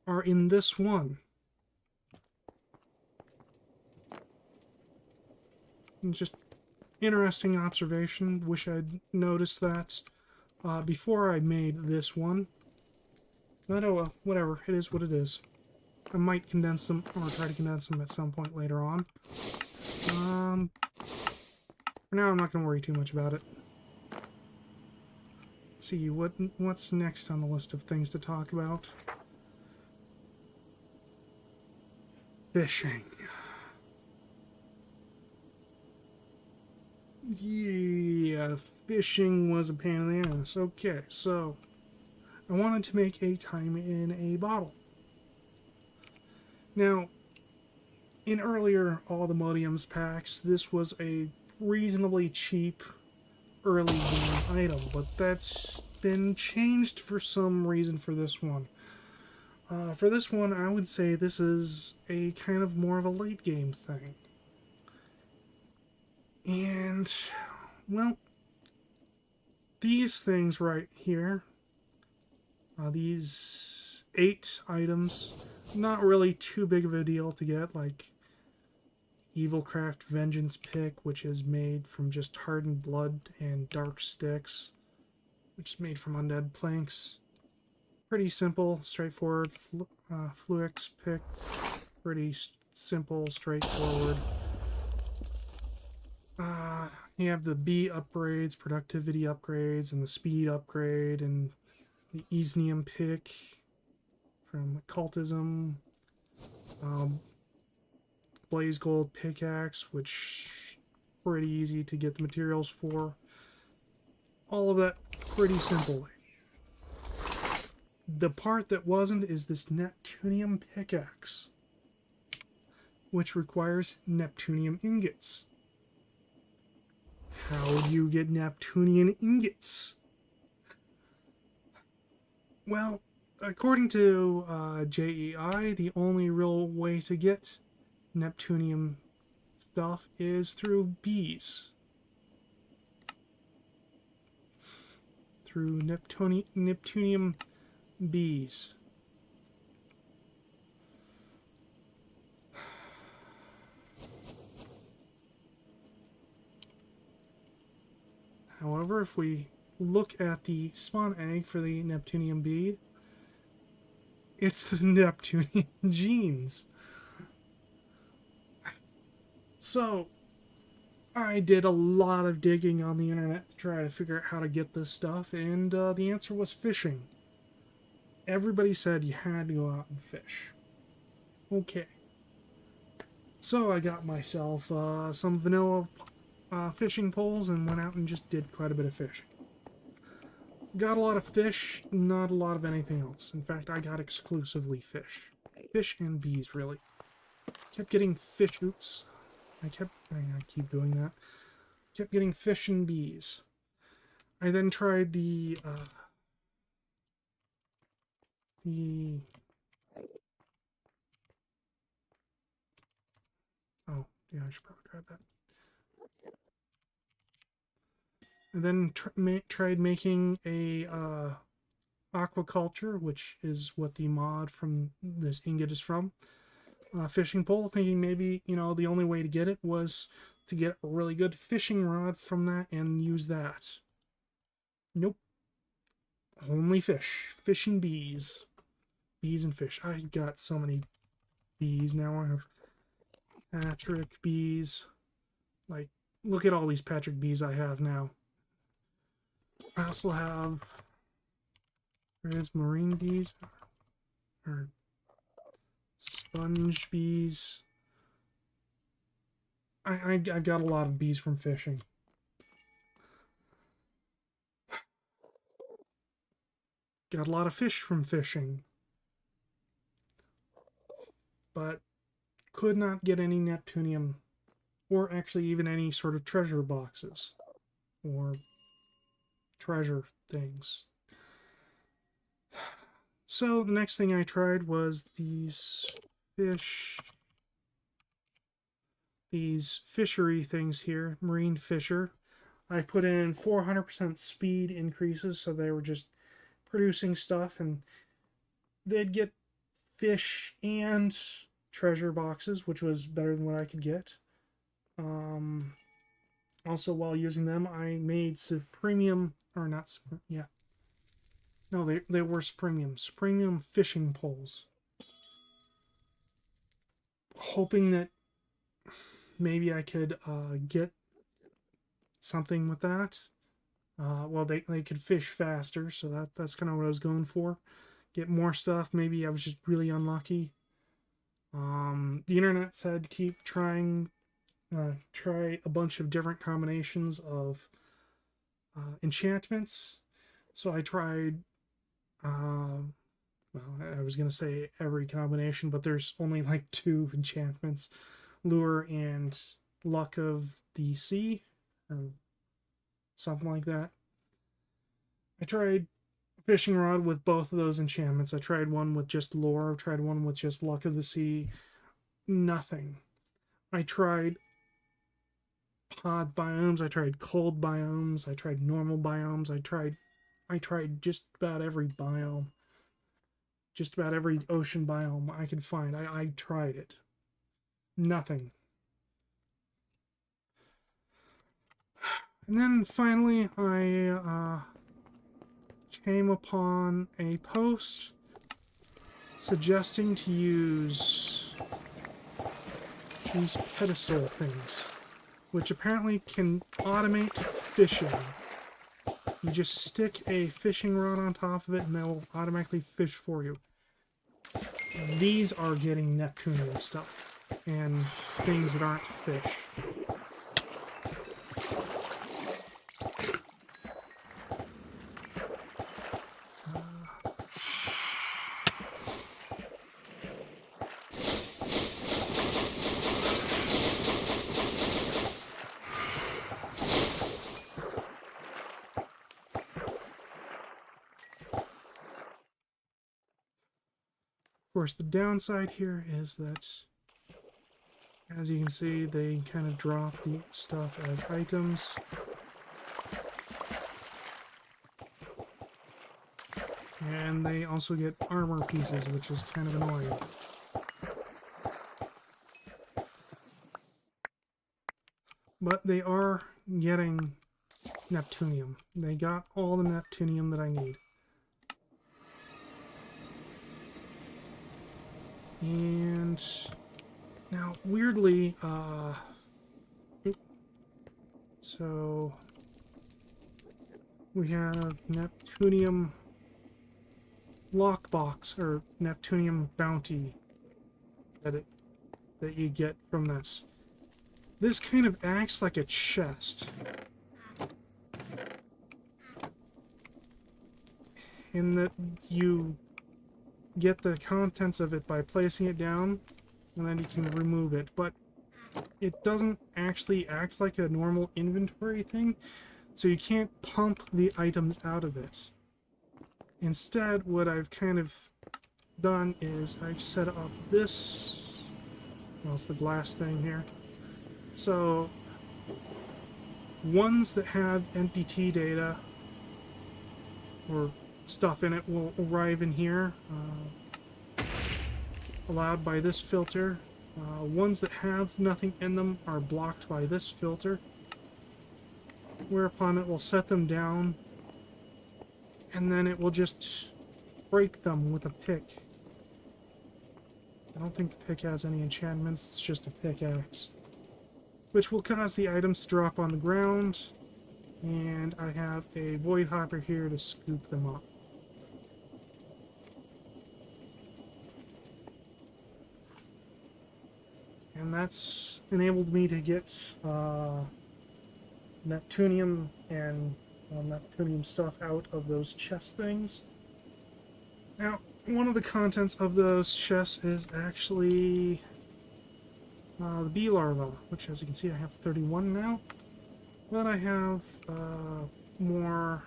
are in this one. And just interesting observation. Wish I'd noticed that before I made this one. But oh well, whatever. It is what it is. I might condense them, or try to condense them at some point later on. For now, I'm not going to worry too much about it. Let's see, what's next on the list of things to talk about? Fishing. Yeah, fishing was a pain in the ass. Okay, so I wanted to make a time in a bottle. Now, in earlier Automodiums packs, this was a reasonably cheap early game item, but that's been changed for some reason for this one. For this one, I would say this is a kind of more of a late game thing. And, well, these things right here, these 8 items, not really too big of a deal to get, like Evilcraft Vengeance Pick, which is made from just hardened blood and dark sticks, which is made from undead planks. Pretty simple, straightforward. Fluix Pick, pretty simple, straightforward. You have the B upgrades, productivity upgrades, and the speed upgrade, and the Easnium Pick from Cultism. Blaze Gold Pickaxe, which pretty easy to get the materials for. All of that pretty simple. The part that wasn't is this Neptunium Pickaxe, which requires Neptunium ingots. How do you get Neptunian ingots? Well, according to JEI, the only real way to get Neptunium stuff is through bees. Through Neptunium bees. However, if we look at the spawn egg for the Neptunium bee, it's the Neptunian genes. So, I did a lot of digging on the internet to try to figure out how to get this stuff, and the answer was fishing. Everybody said you had to go out and fish. Okay. So I got myself some vanilla fishing poles and went out and just did quite a bit of fishing. Got a lot of fish, not a lot of anything else. In fact, I got exclusively fish. Fish and bees, really. Kept getting fish, oops. I keep doing that. Kept getting fish and bees. I then tried the oh, yeah, I should probably try that. And then tried making a aquaculture, which is what the mod from this ingot is from. Fishing pole, thinking maybe, you know, the only way to get it was to get a really good fishing rod from that and use that. Nope. Only fish. Fish and bees. Bees and fish. I got so many bees now. I have Patrick bees. Like, look at all these Patrick bees I have now. I also have marine bees or sponge bees. I've got a lot of bees from fishing. Got a lot of fish from fishing. But could not get any Neptunium, or actually even any sort of treasure boxes or treasure things. So the next thing I tried was these fishery things here, marine fisher. I put in 400% speed increases, so they were just producing stuff, and they'd get fish and treasure boxes, which was better than what I could get. Um, Also, while using them, I made premium, or not, yeah, no, they were premium fishing poles, hoping that maybe I could get something with that. Well, they could fish faster, so that's kind of what I was going for. Get more stuff. Maybe I was just really unlucky. The internet said keep trying, try a bunch of different combinations of enchantments. So I tried, well, I was going to say every combination, but there's only like 2 enchantments, Lure and Luck of the Sea, or something like that. I tried fishing rod with both of those enchantments. I tried one with just Lure, tried one with just Luck of the Sea. Nothing. I tried hot biomes, I tried cold biomes, I tried normal biomes, I tried just about every biome. Just about every ocean biome I could find. I tried it. Nothing. And then finally I came upon a post suggesting to use these pedestal things, which apparently can automate fishing. You just stick a fishing rod on top of it and they'll automatically fish for you. These are getting Neptunian stuff and things that aren't fish. Of course, the downside here is that, as you can see, they kind of drop the stuff as items. And they also get armor pieces, which is kind of annoying. But they are getting Neptunium. They got all the Neptunium that I need. And now, weirdly, so we have Neptunium lockbox, or Neptunium bounty that you get from this. This kind of acts like a chest. In that you get the contents of it by placing it down, and then you can remove it. But it doesn't actually act like a normal inventory thing, so you can't pump the items out of it. Instead, what I've kind of done is I've set up this, well, it's the glass thing here. So, ones that have NPT data or stuff in it will arrive in here, allowed by this filter. Ones that have nothing in them are blocked by this filter, whereupon it will set them down, and then it will just break them with a pick. I don't think the pick has any enchantments, it's just a pickaxe, which will cause the items to drop on the ground, and I have a void hopper here to scoop them up. And that's enabled me to get Neptunium and Neptunium stuff out of those chest things. Now, one of the contents of those chests is actually the bee larva, which, as you can see, I have 31 now. But I have more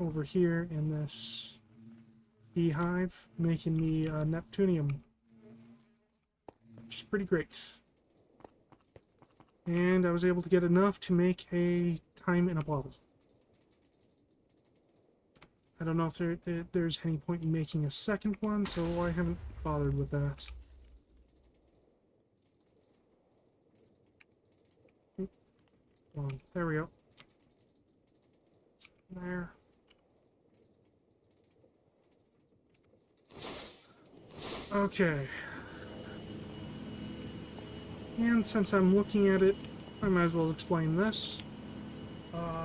over here in this beehive, making me Neptunium, which is pretty great. And I was able to get enough to make a time in a bottle. I don't know if there's any point in making a second one, so I haven't bothered with that. There we go. There. Okay. And since I'm looking at it, I might as well explain this.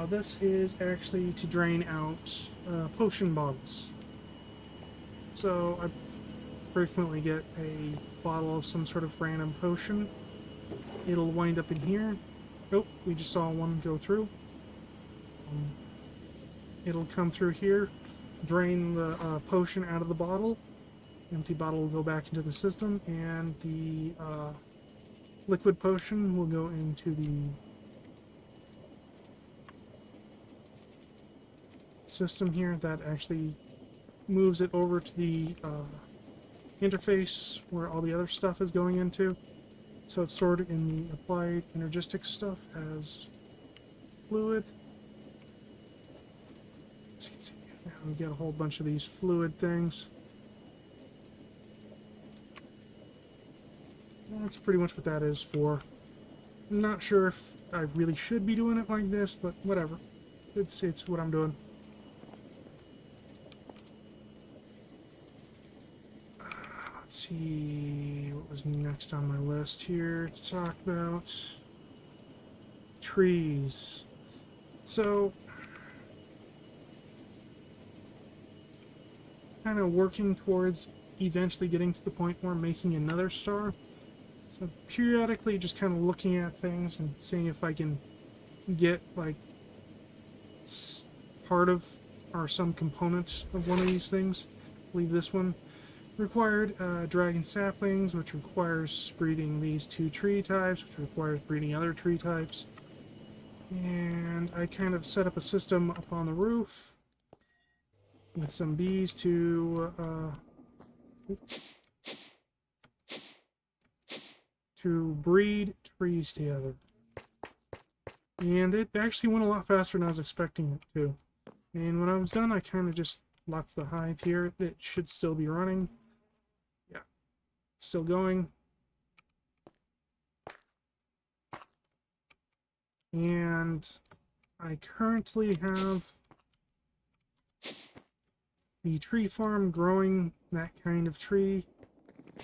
This is actually to drain out potion bottles. So I frequently get a bottle of some sort of random potion. It'll wind up in here. Oh, we just saw one go through. It'll come through here, drain the potion out of the bottle. Empty bottle will go back into the system, and the liquid potion will go into the system here. That actually moves it over to the interface where all the other stuff is going into. So it's stored in the applied energistic stuff as fluid. As you can see, now we get a whole bunch of these fluid things. That's pretty much what that is for. I'm not sure if I really should be doing it like this, but whatever. It's what I'm doing. Let's see what was next on my list here to talk about. Trees. So, kind of working towards eventually getting to the point where I'm making another star. So periodically just kind of looking at things and seeing if I can get like part of or some component of one of these things. I believe this one required dragon saplings, which requires breeding these two tree types, which requires breeding other tree types. And I kind of set up a system up on the roof with some bees to breed trees together. And it actually went a lot faster than I was expecting it to. And when I was done, I kind of just left the hive here. It should still be running. Yeah, still going. And I currently have the tree farm growing that kind of tree.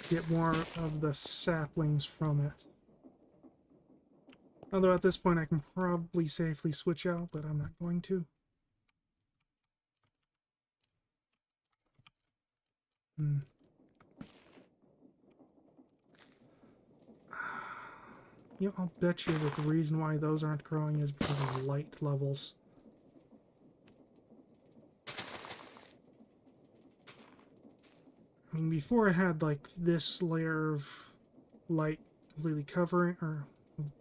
Get more of the saplings from it. Although at this point I can probably safely switch out, but I'm not going to. You know, I'll bet you that the reason why those aren't growing is because of light levels. I mean, before I had like this layer of light completely covering, or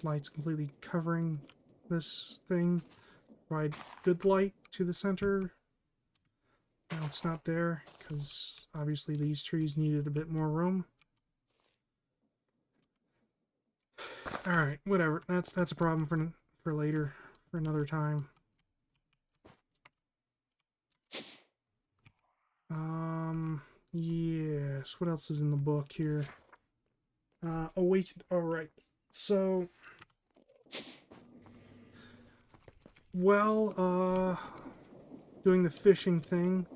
lights completely covering this thing, provide good light to the center. Now it's not there because obviously these trees needed a bit more room. Alright, whatever. That's a problem for later, for another time. Yes, what else is in the book here? Awakened. Alright, so while doing the fishing thing,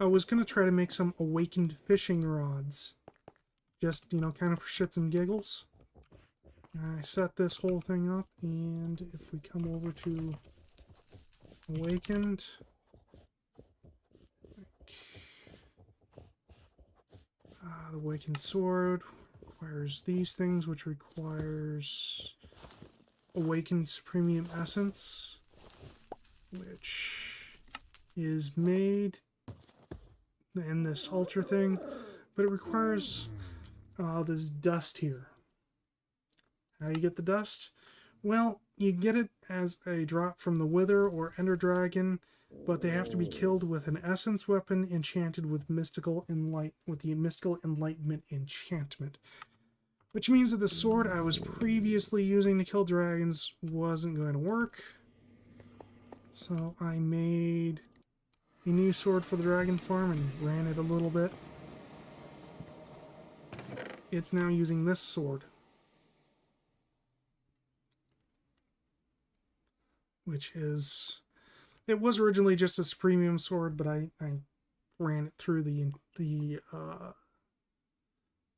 I was gonna try to make some awakened fishing rods. Just, you know, kind of for shits and giggles. I set this whole thing up, and if we come over to Awakened, the Awakened Sword requires these things, which requires Awakened Supremium Essence, which is made in this altar thing, but it requires this dust here. How do you get the dust? Well, you get it as a drop from the Wither or Ender Dragon, but they have to be killed with an essence weapon enchanted with the Mystical Enlightenment enchantment. Which means that the sword I was previously using to kill dragons wasn't going to work. So I made a new sword for the dragon farm and ran it a little bit. It's now using this sword, which is... It was originally just a premium sword, but I ran it through the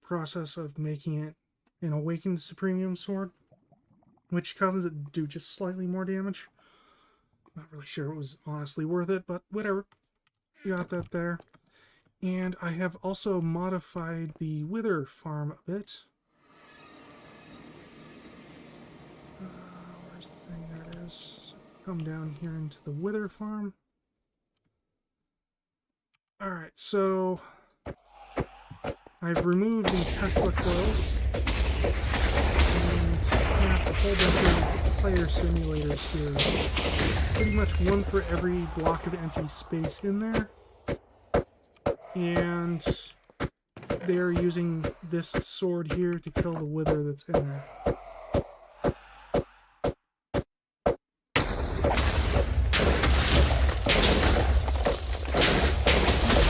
process of making it an awakened Supremium sword, which causes it to do just slightly more damage. Not really sure it was honestly worth it, but whatever. We got that there. And I have also modified the Wither farm a bit. Where's the thing? There it is. So come down here into the Wither farm. Alright, so I've removed the Tesla coils. And I have a whole bunch of player simulators here. Pretty much one for every block of empty space in there. And they're using this sword here to kill the wither that's in there.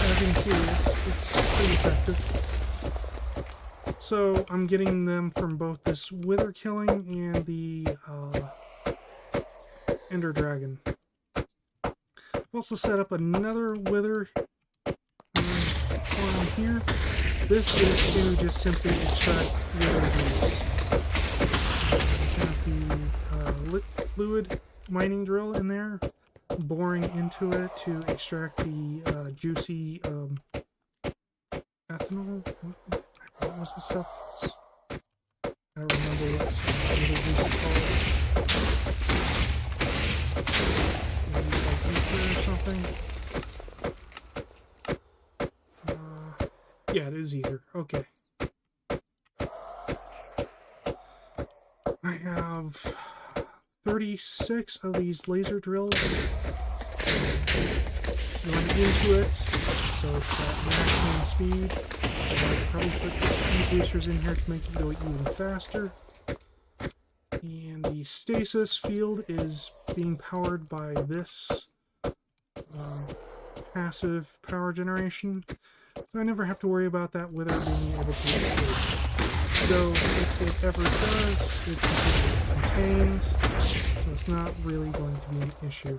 As you can see, it's pretty effective. So I'm getting them from both this wither killing and the Ender Dragon. I've also set up another wither farm here. This is to just simply extract wither juice. Have the fluid mining drill in there, boring into it to extract the juicy ethanol. What was the stuff? I don't remember what's the juicy called. Maybe like ether or something. Yeah, it is ether. Okay. I have 36 of these laser drills going into it, so it's at maximum speed. I'll probably put the speed boosters in here to make it go even faster. And the stasis field is being powered by this passive power generation. So I never have to worry about that wither being able to escape. Though, if it ever does, it's completely contained, so it's not really going to be an issue.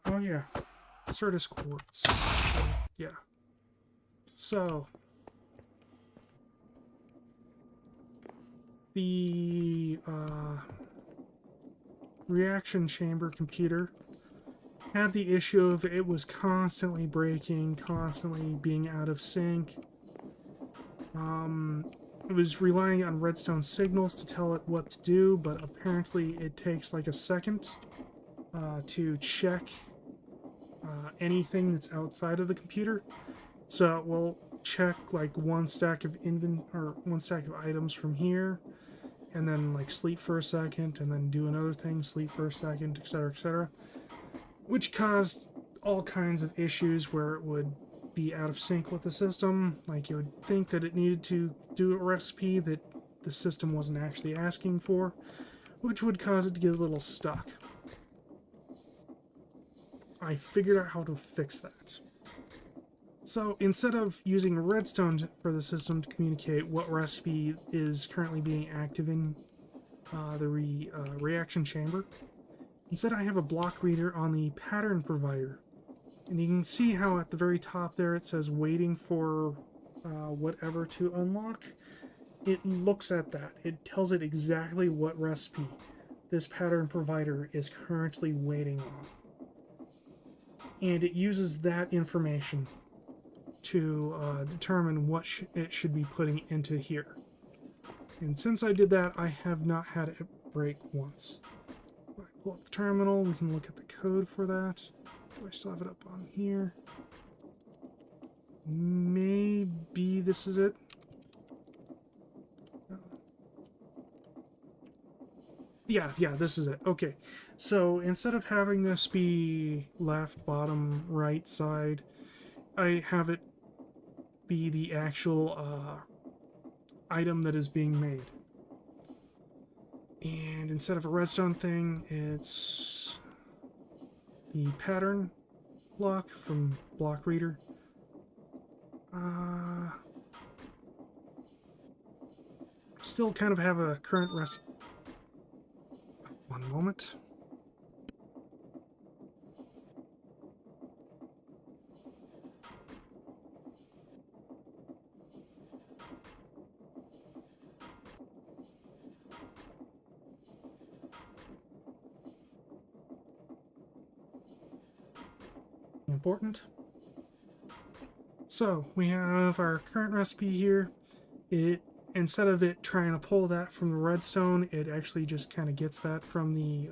Oh yeah, Certus quartz. Yeah. So, the reaction chamber computer had the issue of it was constantly breaking, constantly being out of sync. It was relying on redstone signals to tell it what to do, but apparently it takes like a second to check anything that's outside of the computer. So it will check like one stack of items from here, and then like sleep for a second, and then do another thing, sleep for a second, etc., etc., which caused all kinds of issues where it would be out of sync with the system. Like, you would think that it needed to do a recipe that the system wasn't actually asking for, which would cause it to get a little stuck. I figured out how to fix that. So instead of using redstone for the system to communicate what recipe is currently being active in the reaction chamber, instead I have a block reader on the pattern provider. And you can see how at the very top there it says waiting for whatever to unlock. It looks at that. It tells it exactly what recipe this pattern provider is currently waiting on. And it uses that information to determine what it should be putting into here. And since I did that, I have not had it break once. If I pull up the terminal, we can look at the code for that. Do I still have it up on here? Maybe this is it. Yeah, this is it. Okay, so instead of having this be left, bottom, right side, I have it be the actual item that is being made. And instead of a redstone thing, it's the pattern block from Block Reader. Still kind of have a current recipe. One moment. Important. So we have our current recipe here. It, instead of it trying to pull that from the redstone, it actually just kind of gets that from the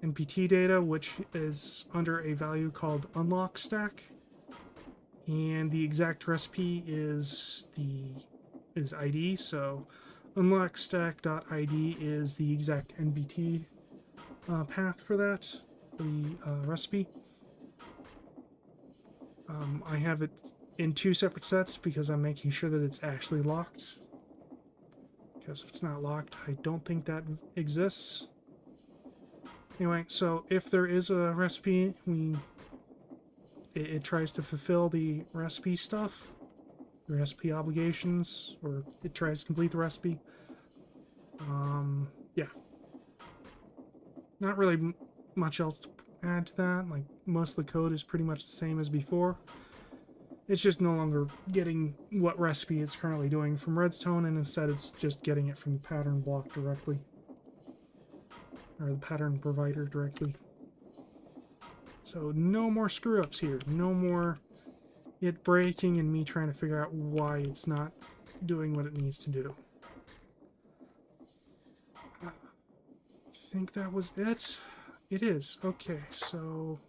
NPT data, which is under a value called unlock stack. And the exact recipe is ID, so unlockstack.id is the exact NBT path for that, the recipe. I have it in two separate sets because I'm making sure that it's actually locked. Because if it's not locked, I don't think that exists. Anyway, so if there is a recipe, it tries to fulfill the recipe stuff, the recipe obligations, or it tries to complete the recipe. Yeah. Not really much else to add to that. Like, most of the code is pretty much the same as before. It's just no longer getting what recipe it's currently doing from redstone, and instead it's just getting it from the pattern block directly. Or the pattern provider directly. So no more screw-ups here. No more it breaking and me trying to figure out why it's not doing what it needs to do. I think that was it. It is. Okay, so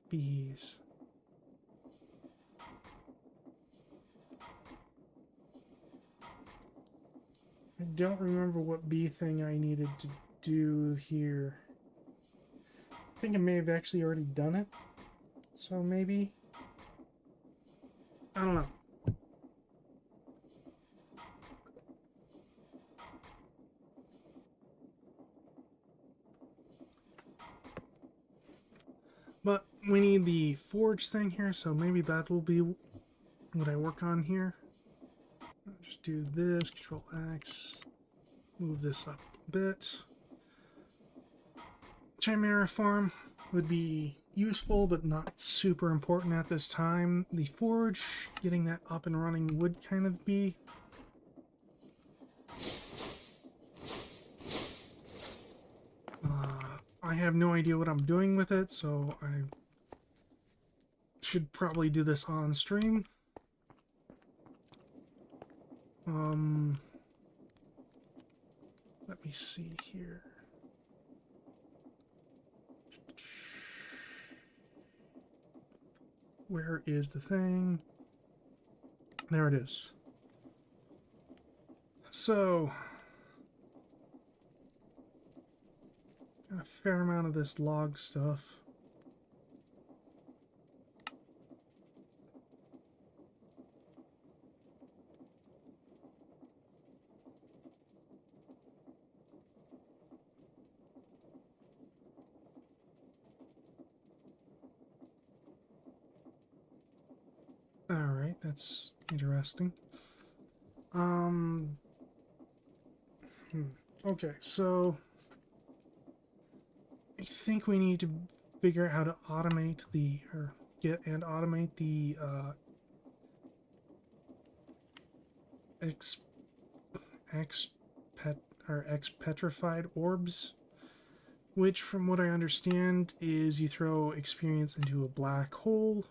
bees. I don't remember what bee thing I needed to do here. I think I may have actually already done it. So maybe... I don't know. But we need the forge thing here, so maybe that will be what I work on here. I'll just do this, Control X, move this up a bit. Chimera farm would be useful, but not super important at this time. The forge, getting that up and running would kind of be. I have no idea what I'm doing with it, so I should probably do this on stream. Let me see here. Where is the thing? There it is. So, got a fair amount of this log stuff. Alright, that's interesting. Okay, so I think we need to figure out how to automate the, or get and automate the petrified orbs, which from what I understand is you throw experience into a black hole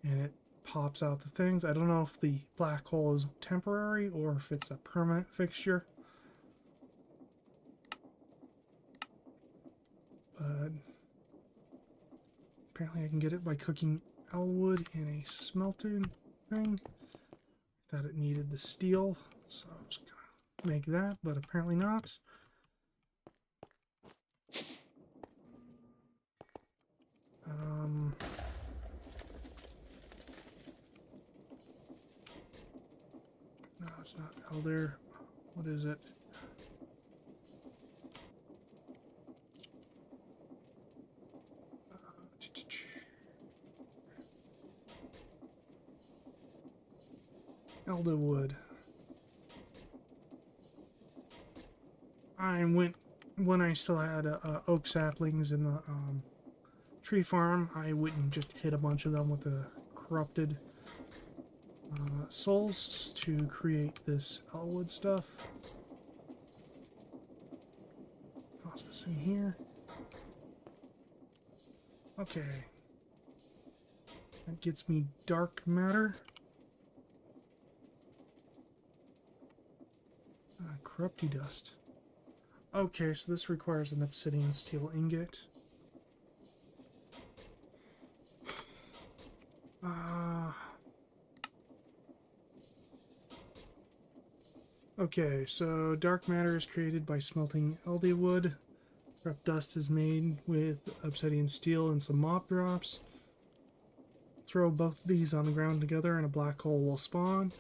and it pops out the things. I don't know if the black hole is temporary or if it's a permanent fixture. But apparently I can get it by cooking elwood in a smelting thing. That it needed the steel, so I'm just gonna make that, but apparently not. No, it's not elder. What is it? Elderwood. I went when I still had oak saplings in the tree farm. I went and just hit a bunch of them with the corrupted souls to create this elderwood stuff. Toss this in here. Okay. That gets me dark matter. Corrupty dust. Okay, so this requires an obsidian steel ingot. Okay, so dark matter is created by smelting elderwood. Corrupt dust is made with obsidian steel and some mob drops. Throw both of these on the ground together and a black hole will spawn.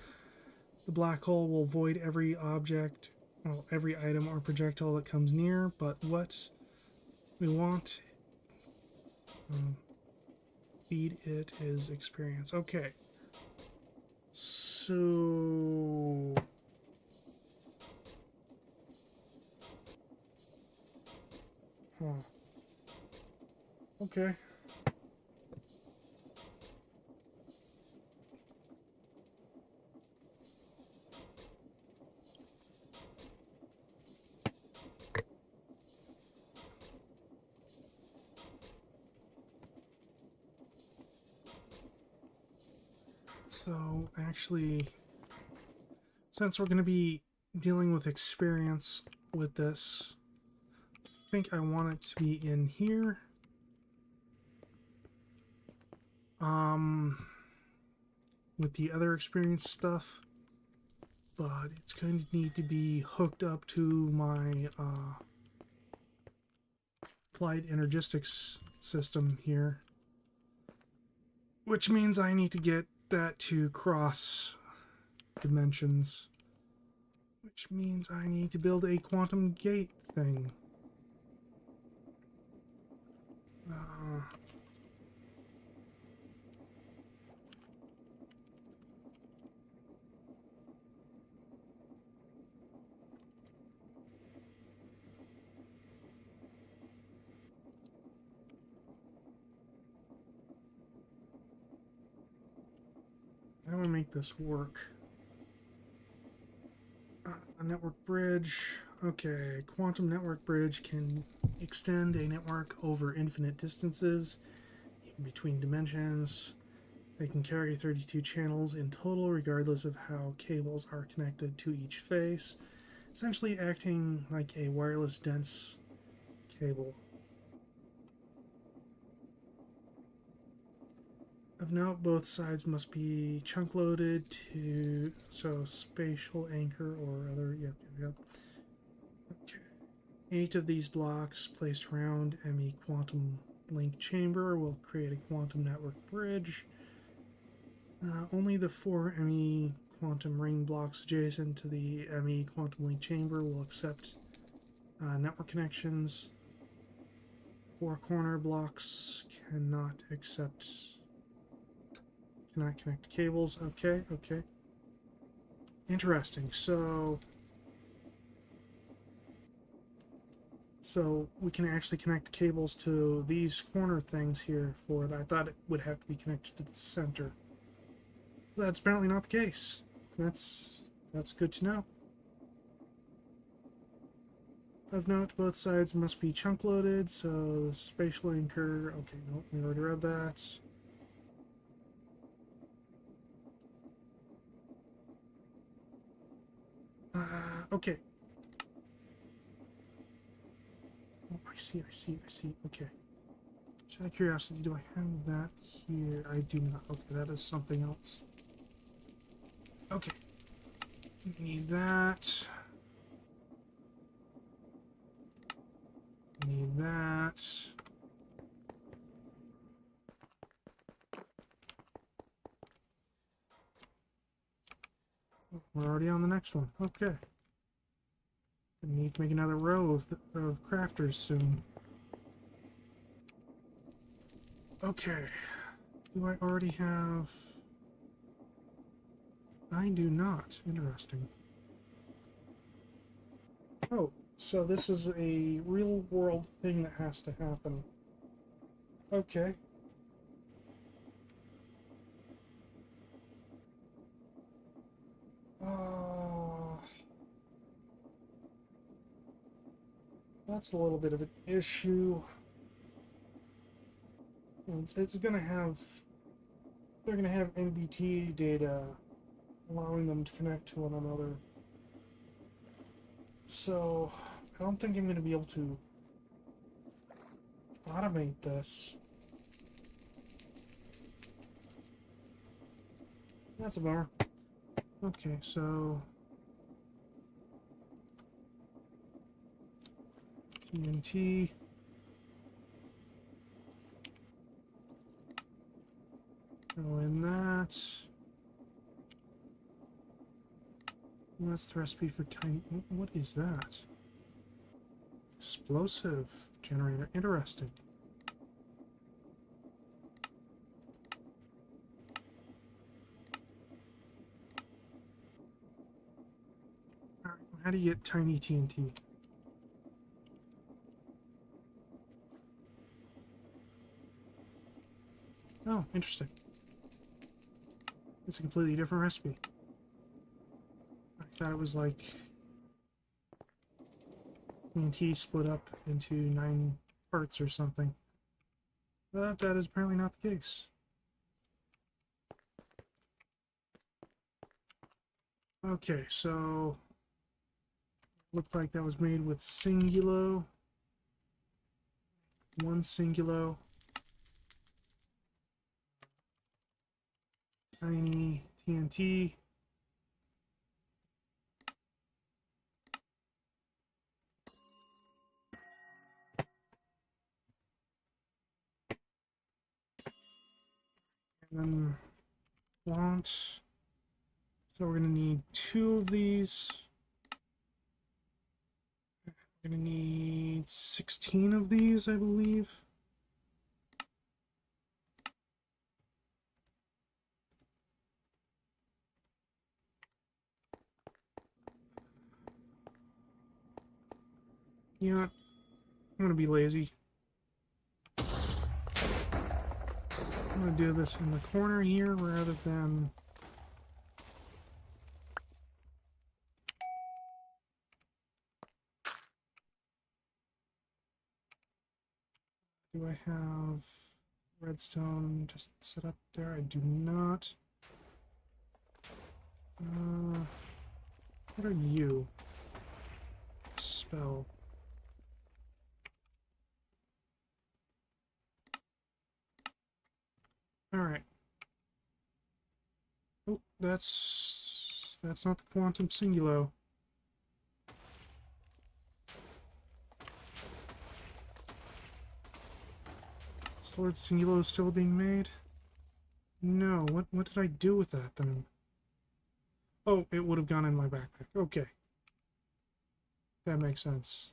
The black hole will void every object, well, every item or projectile that comes near, but what we want, feed it is experience. Okay. So... Huh. Okay. So, actually, since we're going to be dealing with experience with this, I think I want it to be in here. With the other experience stuff, but it's going to need to be hooked up to my applied energistics system here, which means I need to get that to cross dimensions, which means I need to build a quantum gate thing. How do I make this work? A network bridge. Okay, quantum network bridge can extend a network over infinite distances, even between dimensions. They can carry 32 channels in total, regardless of how cables are connected to each face, essentially acting like a wireless dense cable. Of note, both sides must be chunk loaded to spatial anchor or other. Yep. Okay. 8 of these blocks placed around ME quantum link chamber will create a quantum network bridge. Only the 4 ME quantum ring blocks adjacent to the ME quantum link chamber will accept network connections. 4 corner blocks cannot connect cables. Okay. Interesting. So we can actually connect cables to these corner things here for it. I thought it would have to be connected to the center. That's apparently not the case. That's good to know. Of note, both sides must be chunk loaded, so the spatial anchor. Okay, nope, we already read that. Okay. Oh, I see. Okay. Just out of curiosity, do I have that here? I do not. Okay, that is something else. Okay. Need that. Need that. We're already on the next one. Okay. I need to make another row of crafters soon. Okay. Do I already have... I do not. Interesting. Oh, so this is a real-world thing that has to happen. Okay. That's a little bit of an issue. It's gonna have... They're gonna have NBT data allowing them to connect to one another. So, I don't think I'm gonna be able to automate this. That's a bummer. Okay, so... TNT... Go in that. What's the recipe for tiny... What is that? Explosive generator. Interesting. Alright, how do you get tiny TNT? Oh, interesting. It's a completely different recipe. I thought it was like TNT split up into 9 parts or something. But that is apparently not the case. Okay, so looked like that was made with Singulo. 1 Singulo. Tiny TNT. And then want. So we're going to need 2 of these. We're going to need 16 of these, I believe. You know what? I'm going to be lazy. I'm going to do this in the corner here rather than... Do I have redstone just set up there? I do not. What are you? Spell. Alright. Oh, that's not the quantum singulo. Storage singulo is still being made? No, what did I do with that then? Oh, it would have gone in my backpack. Okay. That makes sense.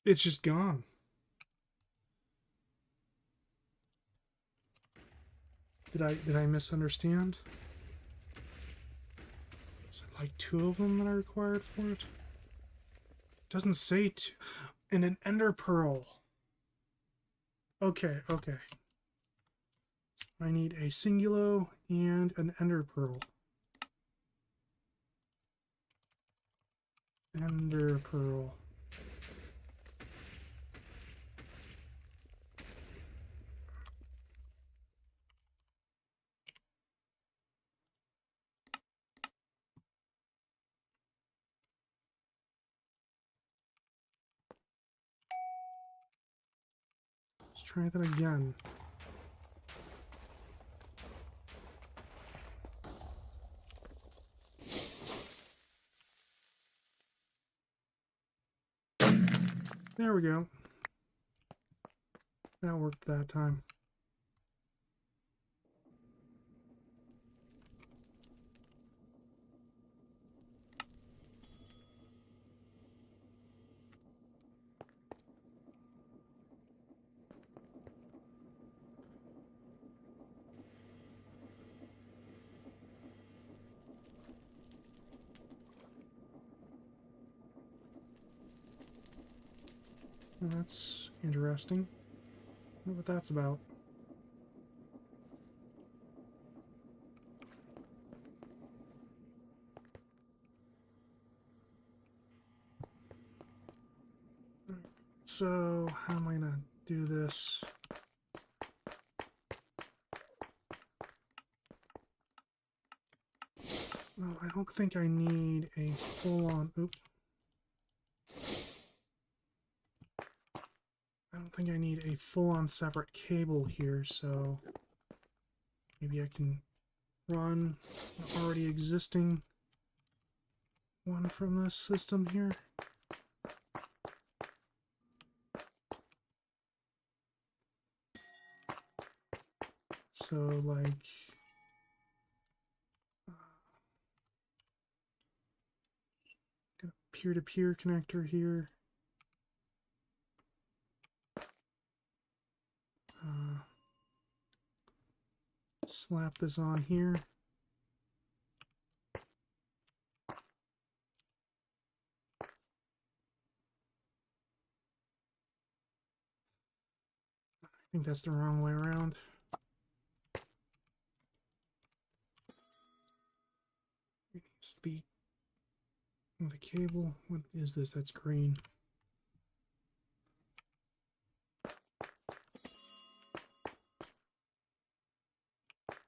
It's just gone. Did I misunderstand? Is it like 2 of them that I required for it? It doesn't say 2. And an ender pearl. Okay, okay. I need a singulo and an ender pearl. Ender pearl. Let's try that again. There we go. That worked that time. That's interesting. I wonder what that's about. So, how am I gonna do this? Well, I don't think I need a full-on... Oop. I don't think I need a full-on separate cable here, so maybe I can run an already existing one from this system here. So, like, got a peer-to-peer connector here. Slap this on here. I think that's the wrong way around. It needs to be the cable. What is this? That's green.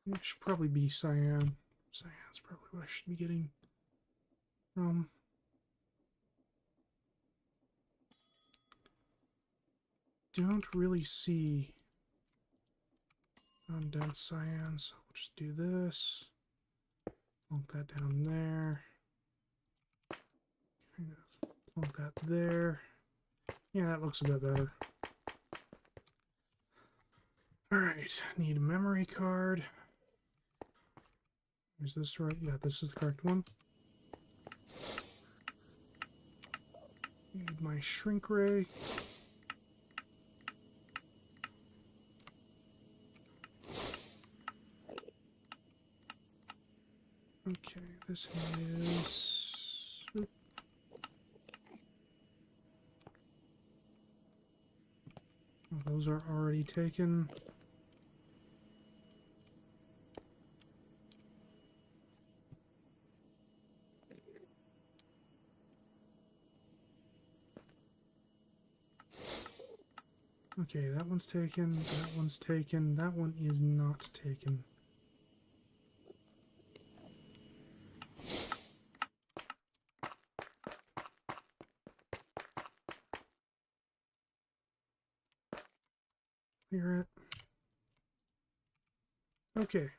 It should probably be cyan. Cyan's probably what I should be getting from. Don't really see dense cyan, so we'll just do this. Plunk that down there. Kind of plunk that there. Yeah, that looks a bit better. Alright, need a memory card. Is this right? Yeah, this is the correct one. Need my shrink ray. Okay, this is... Oop. Oh, those are already taken. Okay, that one's taken, that one's taken, that one is not taken. Clear it. Okay.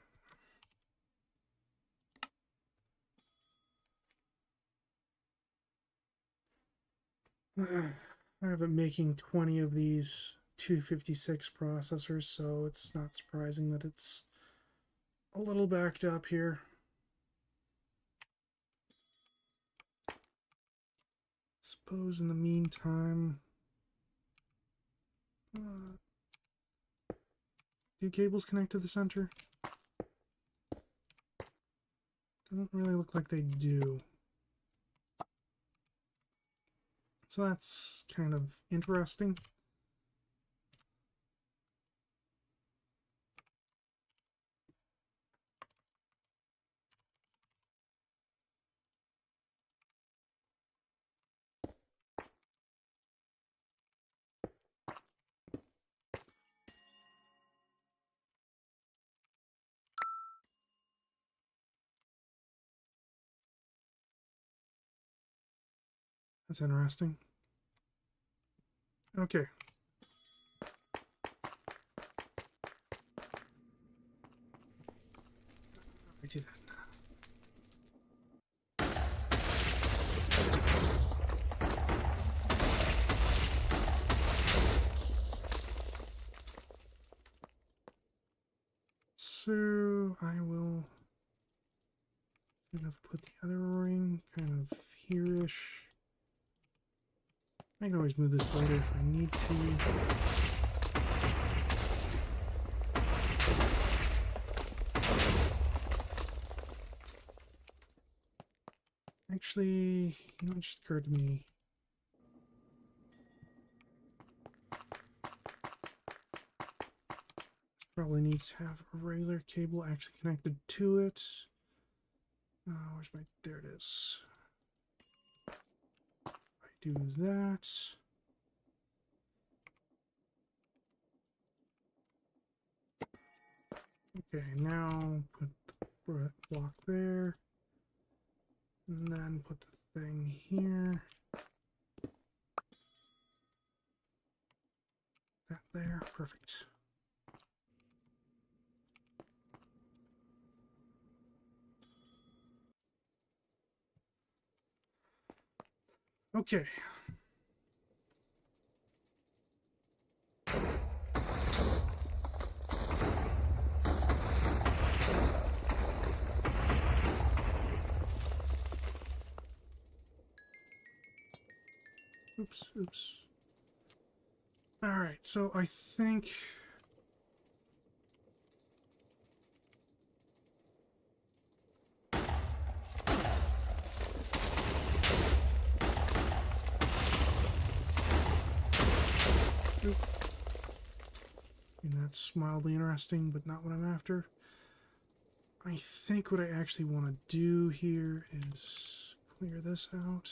I have been making 20 of these 256 processors, so it's not surprising that it's a little backed up here. Suppose in the meantime, do cables connect to the center? Doesn't really look like they do. So that's kind of interesting. That's interesting. Okay. I do that. So I will kind of put the other ring kind of here-ish. I can always move this later if I need to. Actually, you know, it just occurred to me. Probably needs to have a regular cable actually connected to it. Where's my... There it is. I do that. Okay, now put the block there. And then put the thing here. That there. Perfect. Okay. Oops. Alright, so I think... Oop. And that's mildly interesting, but not what I'm after. I think what I actually want to do here is clear this out.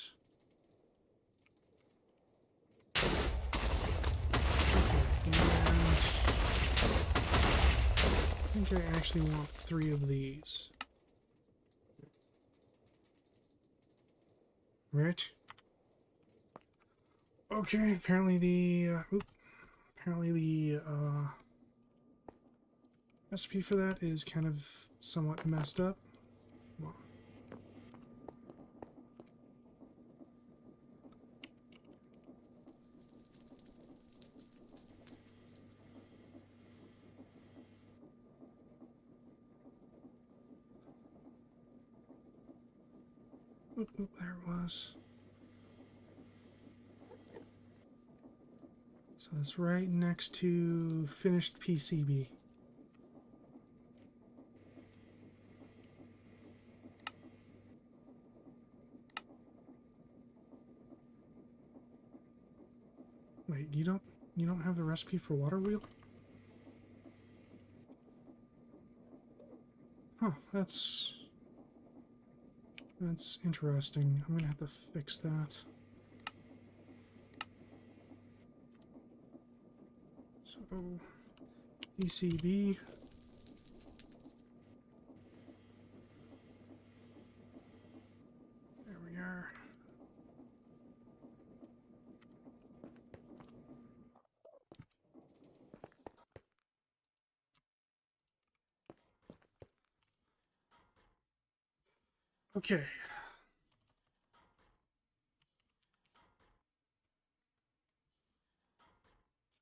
And I think I actually want 3 of these. Right? Okay, apparently the recipe for that is kind of somewhat messed up. Well, oop, there it was. So it's right next to finished PCB. Wait, you don't have the recipe for water wheel? Huh, that's interesting. I'm gonna have to fix that. So PCB. There we are. Okay.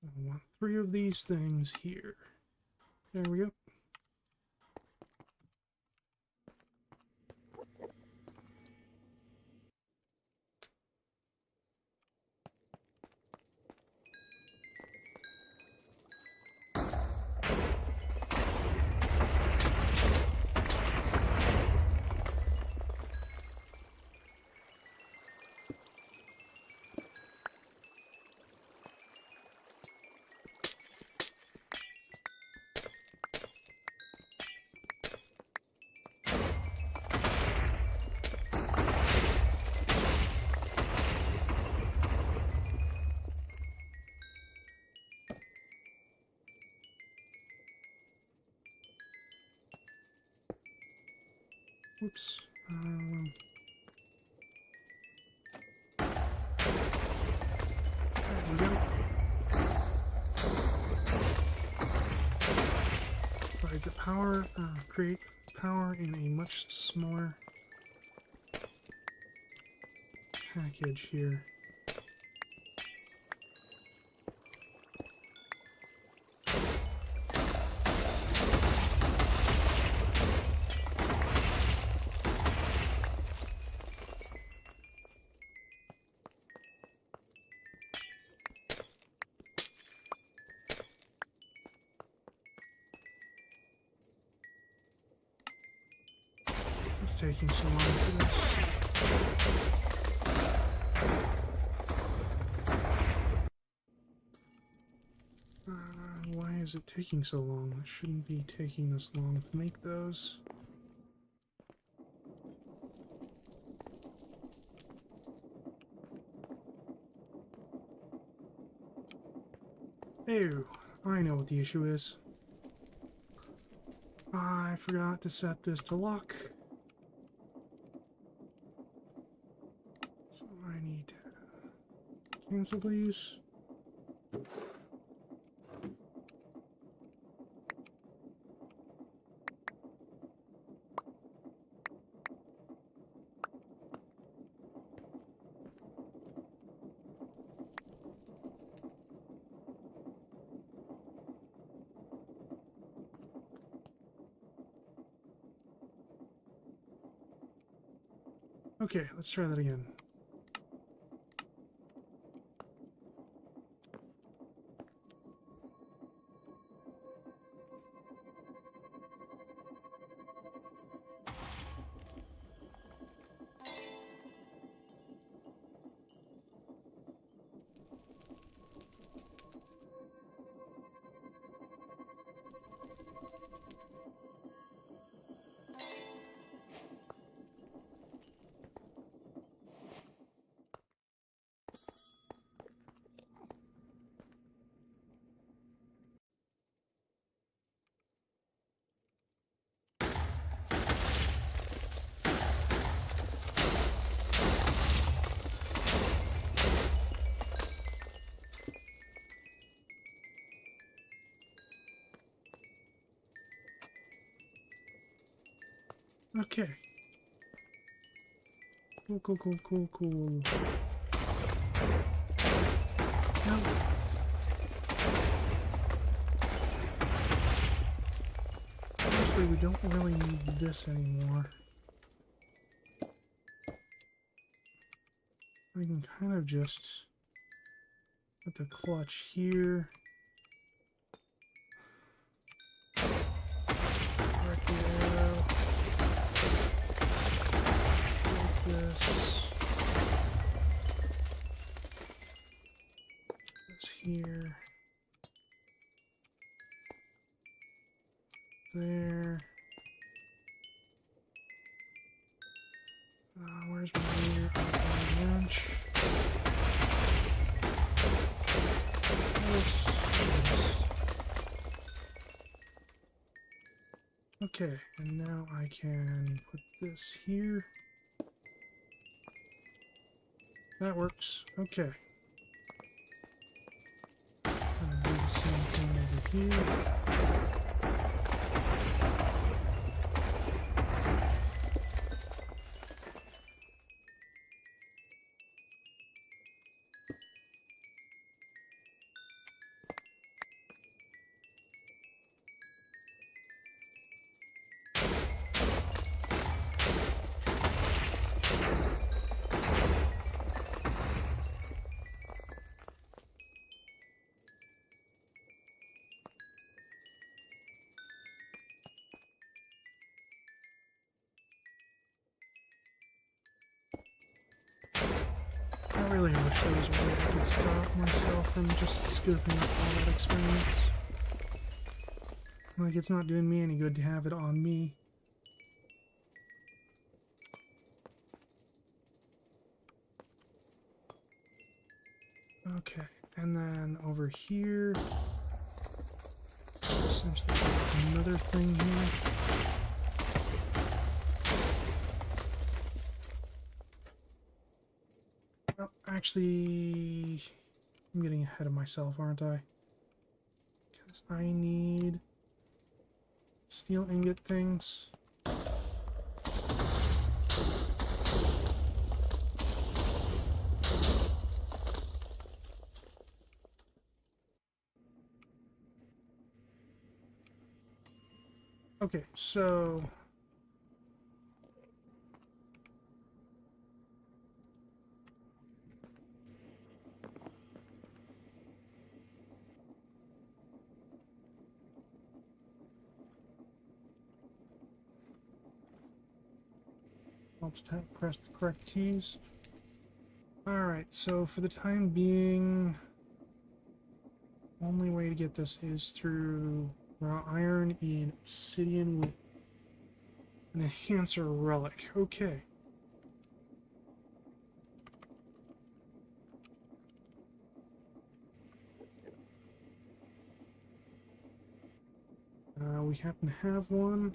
So I want 3 of these things here. There we go. Whoops. There we go. Provides a power, create power in a much smaller package here. taking so long for this? Why is it taking so long? It shouldn't be taking this long to make those. Ew, I know what the issue is. I forgot to set this to lock. So I need to cancel these. Okay, let's try that again. Okay. Cool. No. Honestly, we don't really need this anymore. We can kind of just put the clutch here. Direct the arrow. Like this. This here. There. Where's my meter? My wrench. This. Okay, and now I can put this here. That works. Okay. I'll do the same thing over here. I really wish there was a way I could stop myself from just scooping up all that experience. Like, it's not doing me any good to have it on me. Okay, and then over here, essentially another thing here. Well, actually, I'm getting ahead of myself, aren't I? Because I need steel ingot things. Okay, so Helps to press the correct keys. Alright, so for the time being, only way to get this is through raw iron and obsidian with an enhancer relic. Okay. We happen to have one.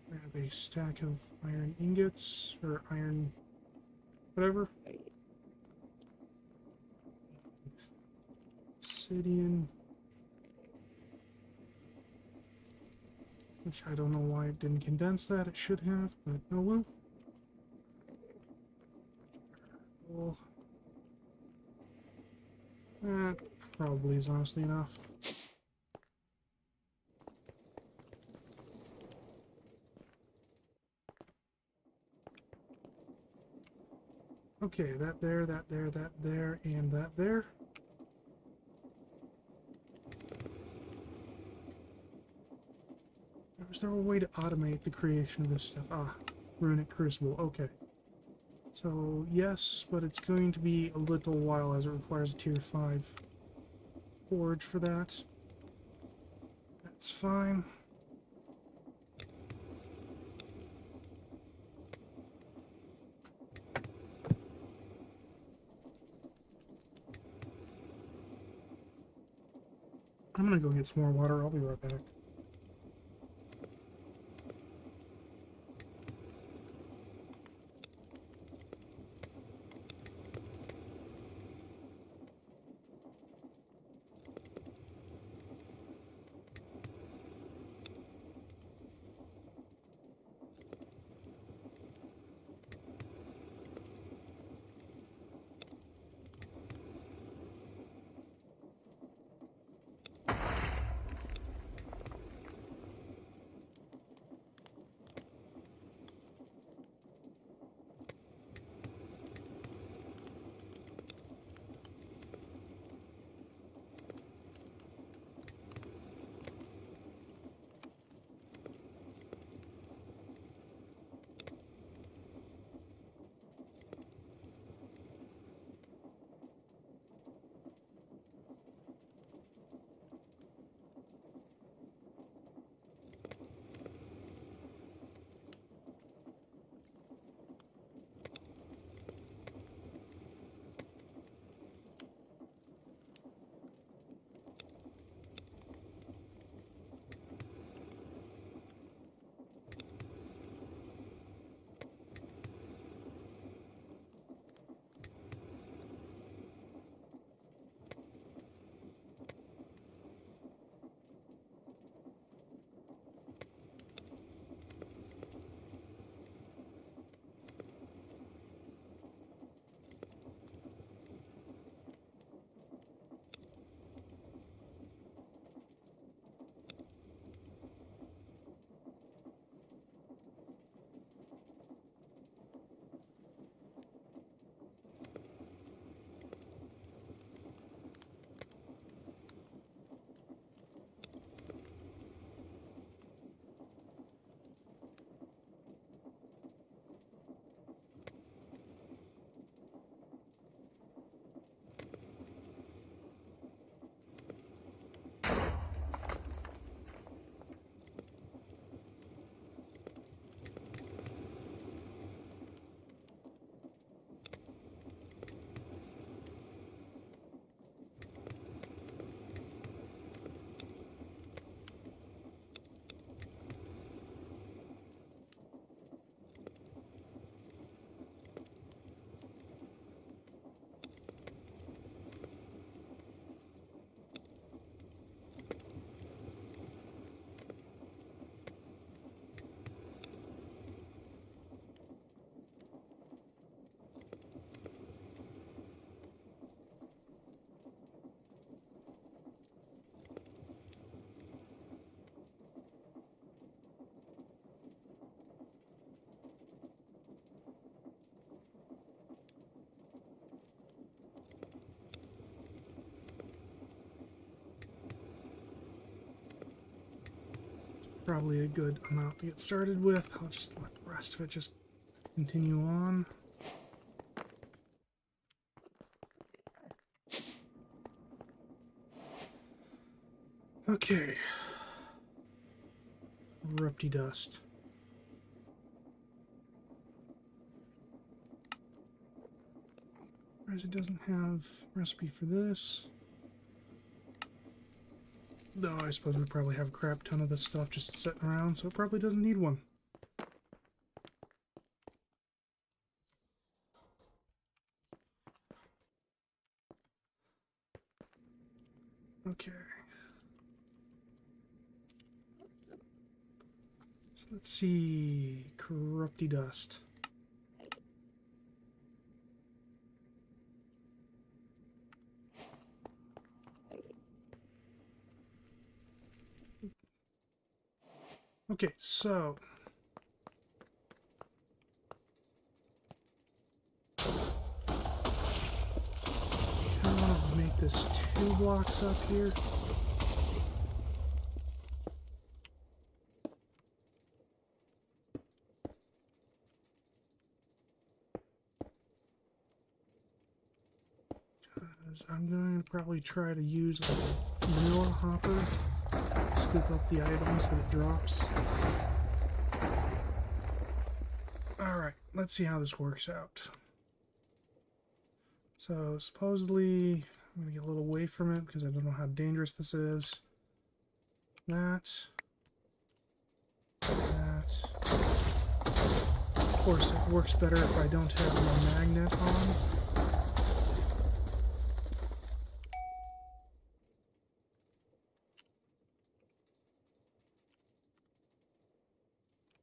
I have a stack of iron ingots, or iron whatever. Obsidian. Which I don't know why it didn't condense that. It should have, but oh well. Well, that probably is honestly enough. Okay, that there, that there, that there, and that there. Is there a way to automate the creation of this stuff? Ah, Runic Crucible, okay. So, yes, but it's going to be a little while as it requires a tier 5 forge for that. That's fine. I'm gonna go get some more water. I'll be right back. Probably a good amount to get started with. I'll just let the rest of it just continue on. Okay. Erupty dust. Whereas it doesn't have a recipe for this. Though I suppose we probably have a crap ton of this stuff just sitting around, so it probably doesn't need one. Okay. So let's see. Corrupty dust. Okay, so I kind of want to make this 2 blocks up here. I'm going to probably try to use a vanilla hopper, scoop up the items that it drops. Alright, let's see how this works out. So supposedly, I'm going to get a little away from it because I don't know how dangerous this is. That. Of course, it works better if I don't have my magnet on.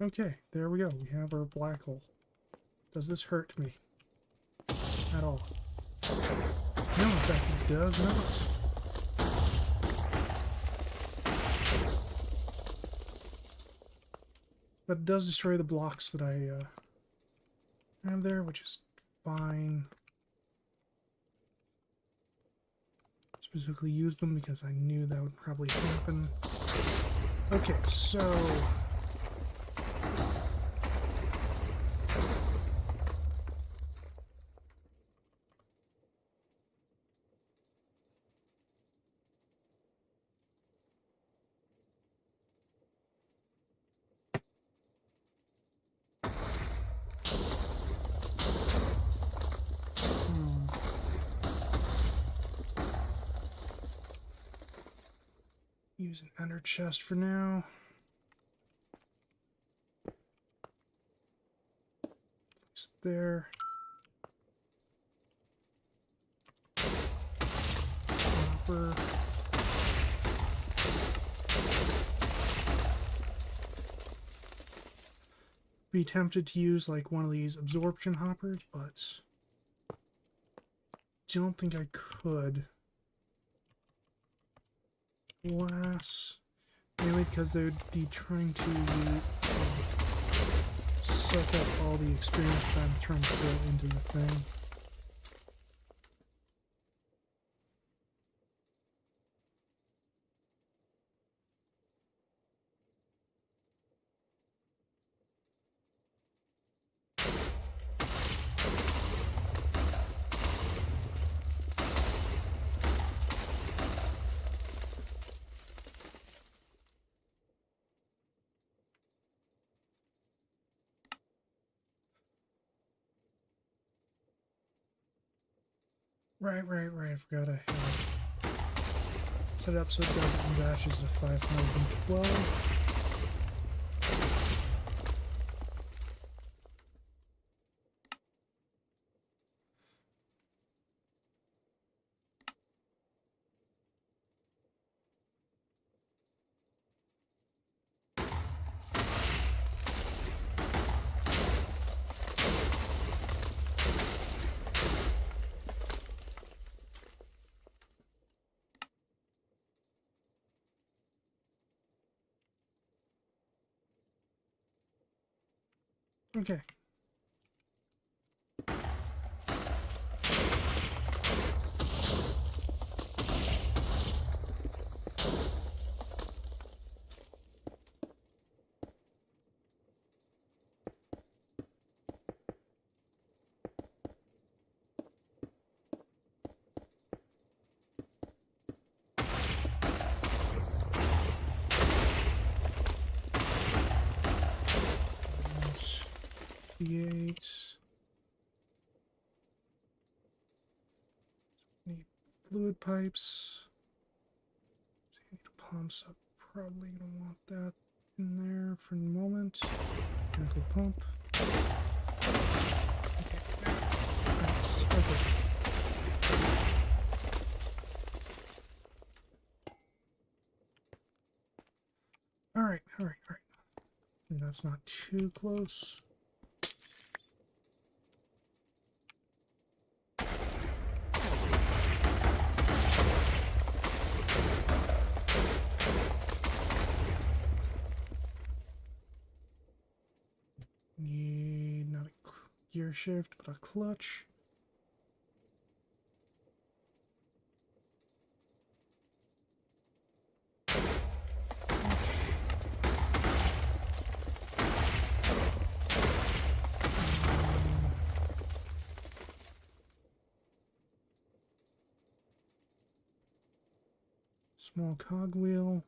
Okay, there we go. We have our black hole. Does this hurt me? At all? No, in fact, it does not. But it does destroy the blocks that I have there, which is fine. Specifically use them because I knew that would probably happen. Okay, so use an ender chest for now. Place it there. Hopper. Be tempted to use like one of these absorption hoppers, but don't think I could. Glass, mainly because they would be trying to suck up all the experience that I'm trying to throw into the thing. Right. I forgot I had set up so it does it in batches of 512. Okay. V8. Need fluid pipes. Need pumps. I'm probably gonna want that in there for the moment. Mechanical pump. Okay. Pipes. Okay. Alright. And that's not too close. Need not a gear shift, but a clutch. Small cogwheel.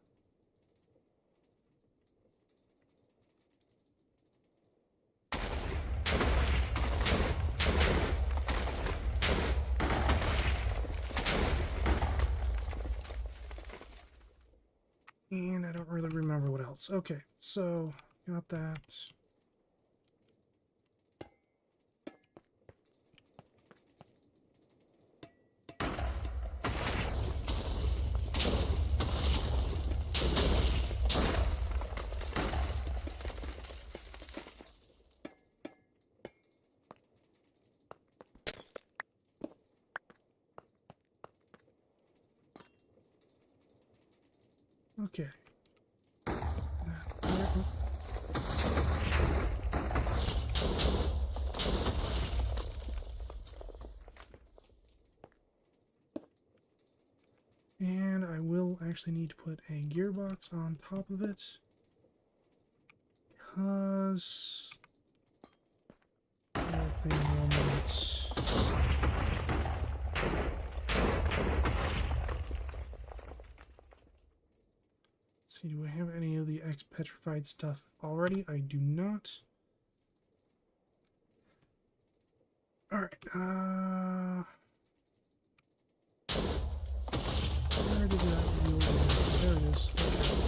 And I don't really remember what else. Okay, so got that. Okay. And I will actually need to put a gearbox on top of it. Because everything will not. See, do I have any of the petrified stuff already? I do not. Alright, where did that wheel go? There it is. Okay.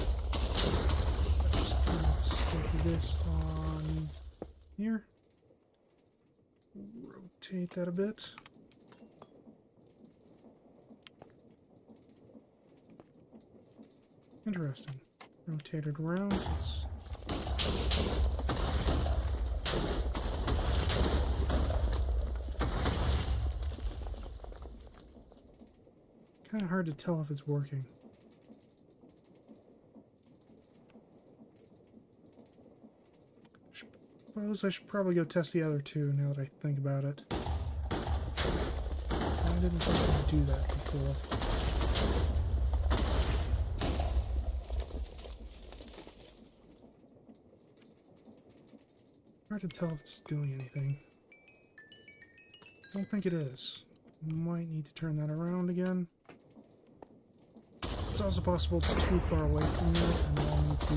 Let's just stick this on here. Rotate that a bit. Interesting. Rotate it around. It's kind of hard to tell if it's working. Suppose I should probably go test the other two now that I think about it. I didn't think I'd do that before. Hard to tell if it's doing anything. Don't think it is. Might need to turn that around again. It's also possible it's too far away from me and I'll need to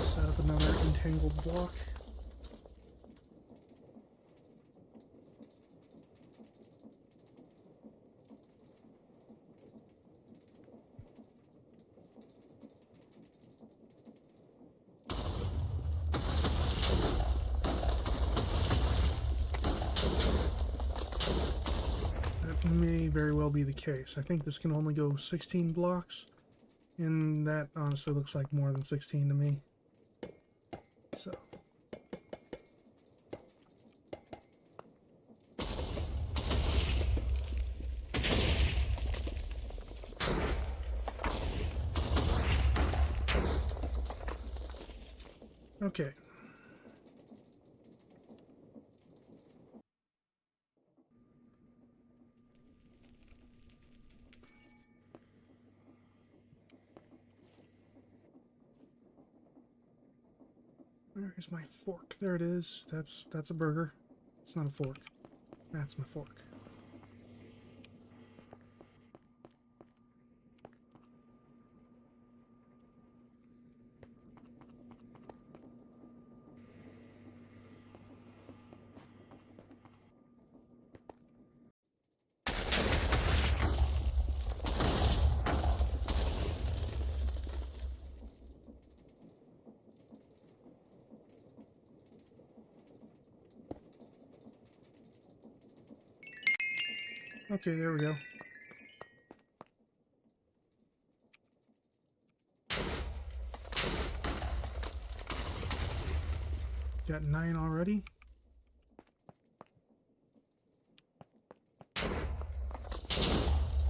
set up another entangled block. May very well be the case. I think this can only go 16 blocks, and that honestly looks like more than 16 to me. So. Okay. Where's my fork? There it is. That's a burger. It's not a fork. That's my fork. Okay, there we go. Got 9 already.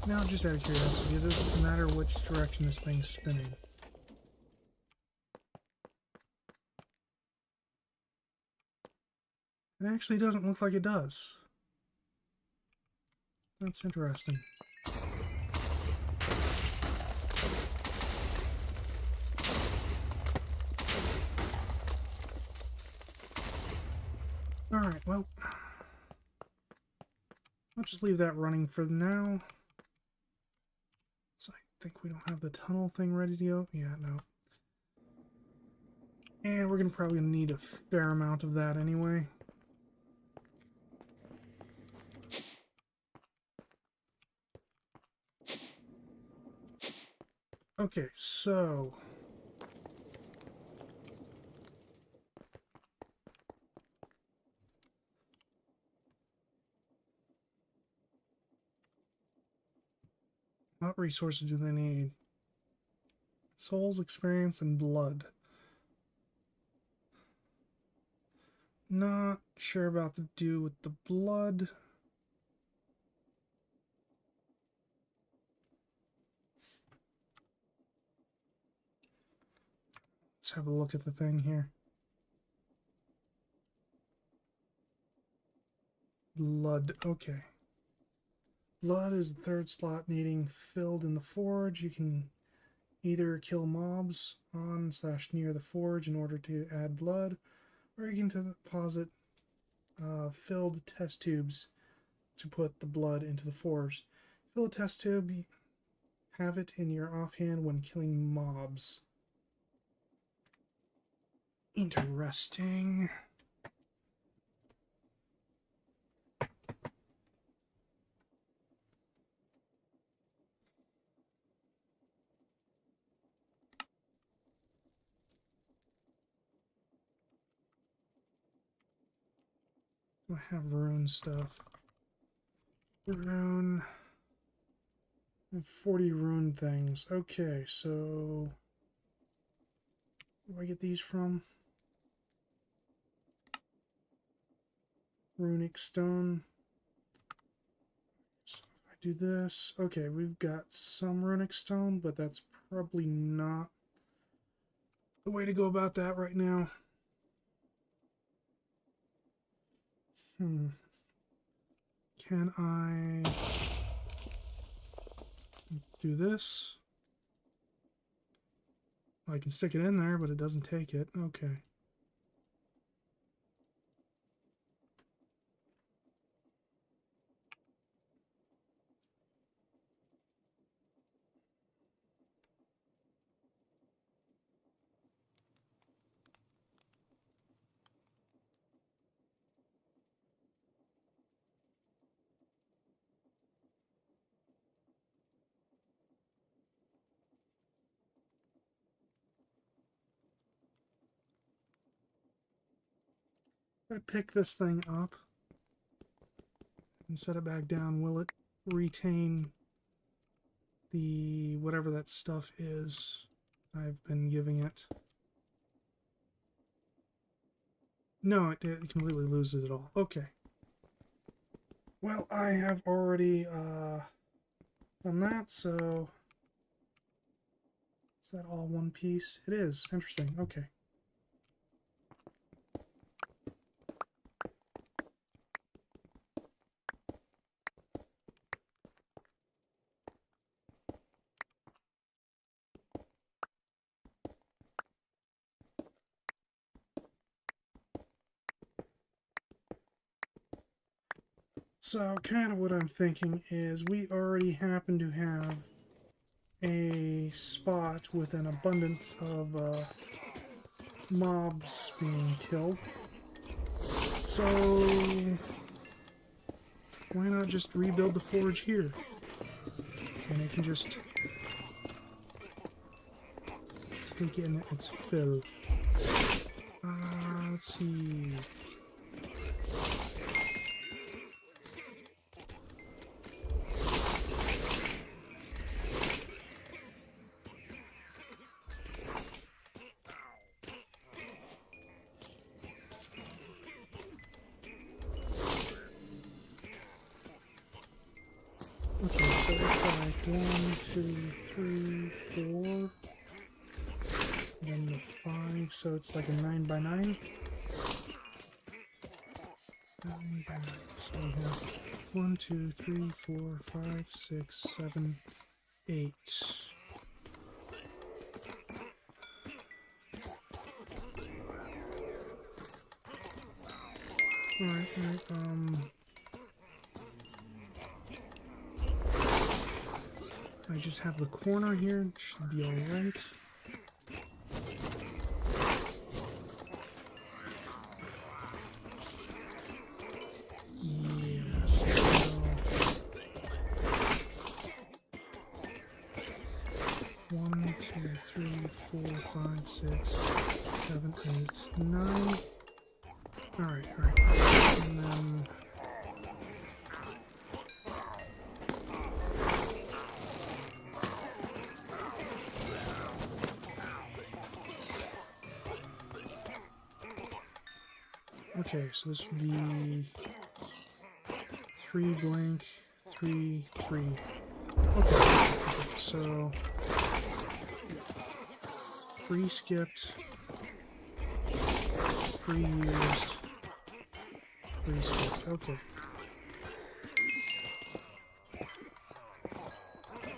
Now, just out of curiosity, it doesn't matter which direction this thing's spinning. It actually doesn't look like it does. That's interesting. Alright, well, I'll just leave that running for now. So I think we don't have the tunnel thing ready to go. Yeah, no. And we're gonna probably need a fair amount of that anyway. Okay, so what resources do they need? Souls, experience, and blood. Not sure about the do with the blood. Let's have a look at the thing here. Blood, okay. Blood is the third slot needing filled in the forge. You can either kill mobs on / near the forge in order to add blood, or you can deposit filled test tubes to put the blood into the forge. Fill a test tube, have it in your offhand when killing mobs. Interesting. I have rune stuff. Rune. I have 40 rune things. Okay, so where do I get these from? Runic stone. So if I do this, okay, we've got some runic stone, but that's probably not the way to go about that right now. Can I do this? Well, I can stick it in there, but it doesn't take it. Okay. If I pick this thing up and set it back down, will it retain the whatever that stuff is I've been giving it? No, it completely loses it all. Okay. Well, I have already done that, so is that all one piece? It is. Interesting. Okay. So, kind of what I'm thinking is we already happen to have a spot with an abundance of mobs being killed. So, why not just rebuild the forge here? And it can just take in its fill. Let's see. 1, 2, 3, 4. Then the 5, so it's like a 9 by 9. 9 by 9. So we have 1, 2, 3, 4, 5, 6, 7, 8. Alright, I just have the corner here, it should be alright. Yes, so 1, 2, 3, 4, 5, 6, 7, 8, 9. Alright. And then okay, so this would be 3 blank, 3, 3. Okay, so 3 skipped, 3 used, 3 skipped. Okay.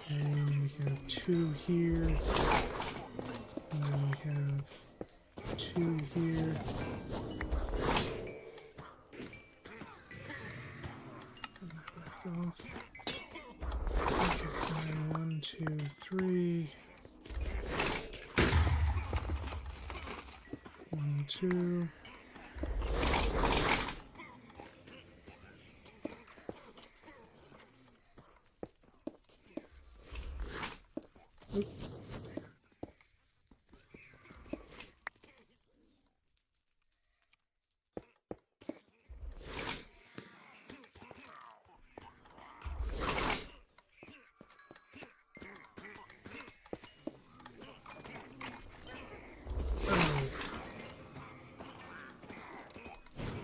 And we have 2 here, and then we have 2 here. Off. Okay, and 1, 2, 3. 1, 2. Oop.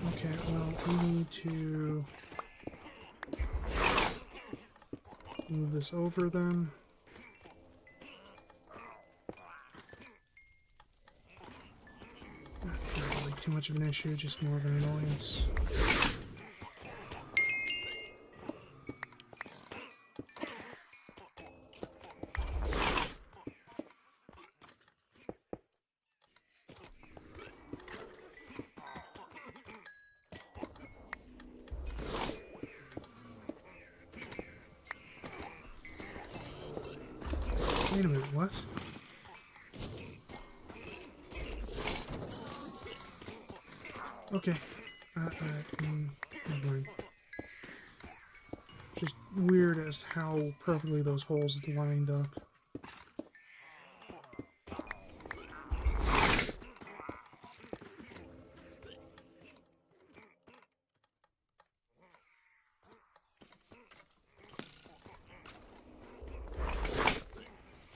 Okay, well, we need to move this over then. That's not really too much of an issue, just more of an annoyance. Wait a minute, what? Okay. Never mind. Just weird as how perfectly those holes lined up.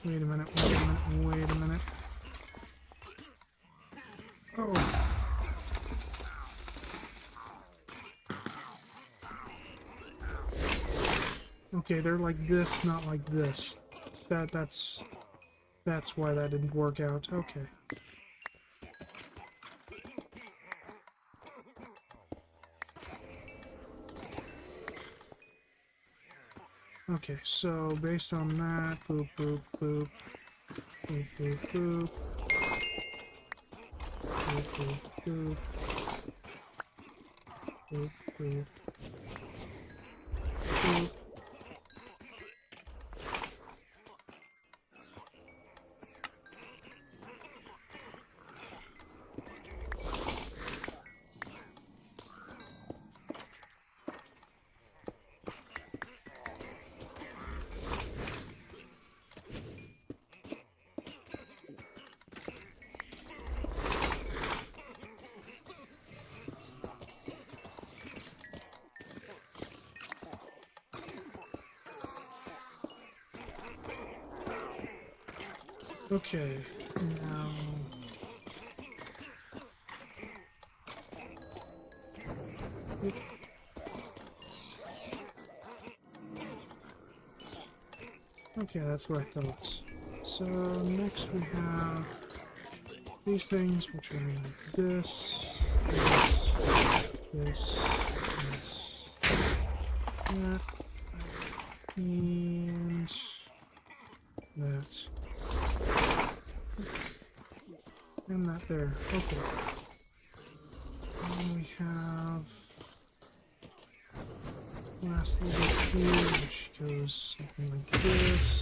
Wait a minute. Oh. Okay, they're like this, not like this. That's why that didn't work out. Okay. Okay, so based on that, boop, boop, boop, boop, boop, boop, boop, boop, boop, boop, boop, boop. Okay, now... Okay, that's what I thought. So next we have these things, which are this, this, that, and that. And that there. Okay. And we have last little bit here, which goes something like this.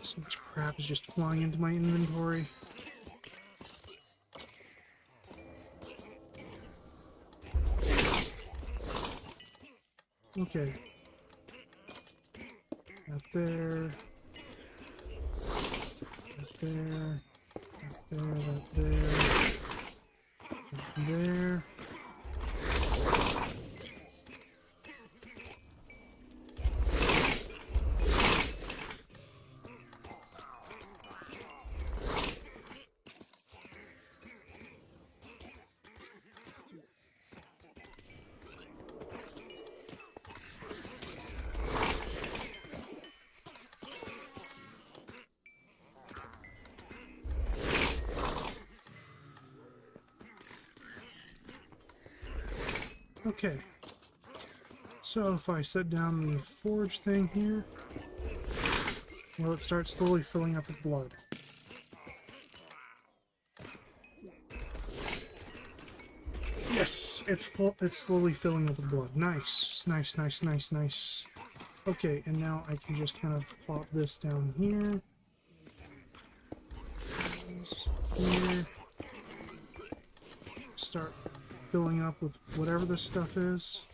So much crap is just flying into my inventory. Okay. That there. That there. That there. That there. That there. Okay, so if I set down the forge thing here, well, it starts slowly filling up with blood. Yes, it's slowly filling up with blood. Nice, nice, nice, nice, nice. Okay, and now I can just kind of plop this down here. This here. Start filling up with whatever this stuff is.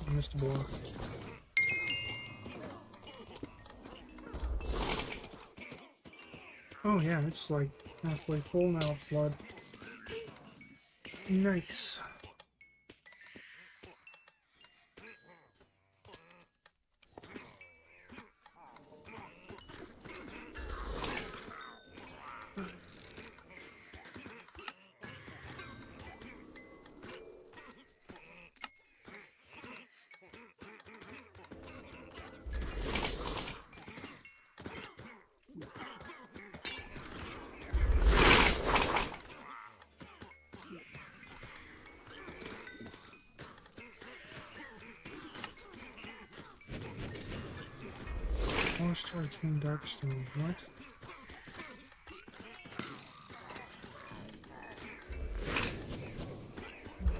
I missed a block. Oh yeah, it's like halfway full now of blood. Nice. Polished arcane darkstone. What?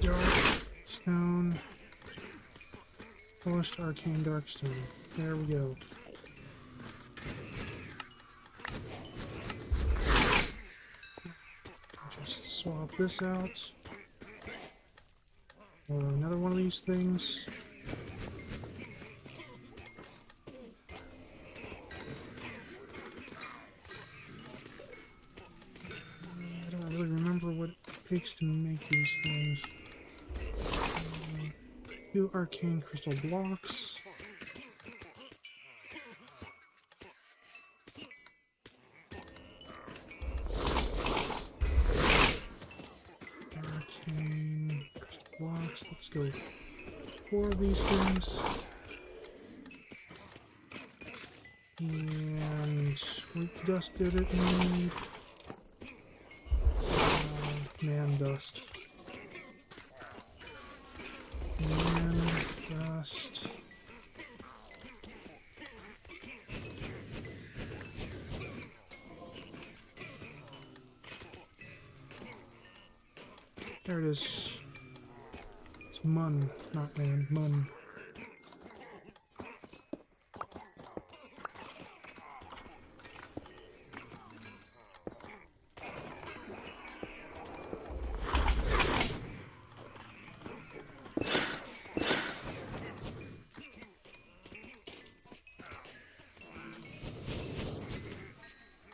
Dark stone. Polished arcane darkstone. There we go. Just swap this out. Or another one of these things. I don't really remember what it takes to make these things. 2 arcane crystal blocks. Arcane crystal blocks. Let's go 4 of these things. And what dust did it need? Man dust. Man dust. There it is. It's mun, not man, mun.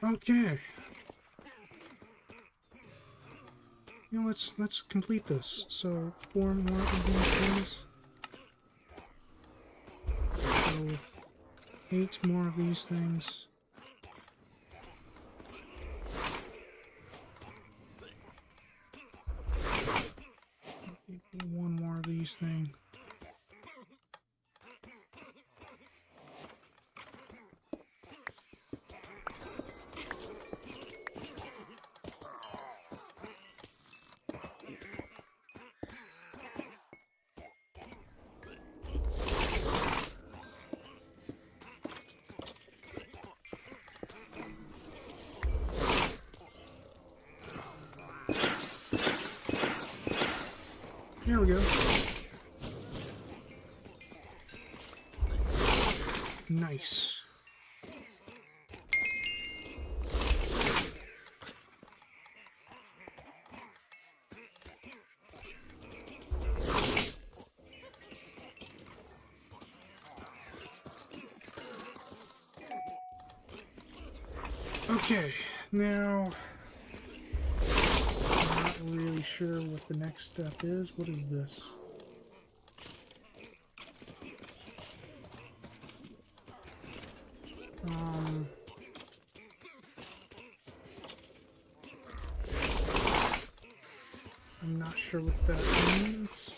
Okay. You know, let's complete this. So 4 more of these things. go with 8 more of these things. Maybe 1 more of these things. Here we go. Nice. Okay, now I'm not really sure what the next step is. What is this? I'm not sure what that means.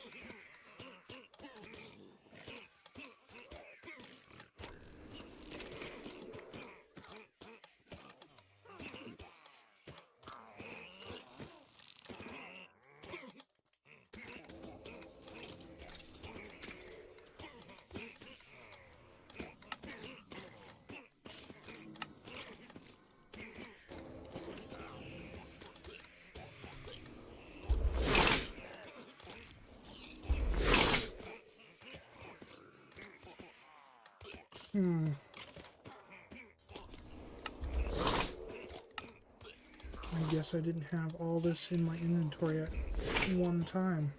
I guess I didn't have all this in my inventory at one time.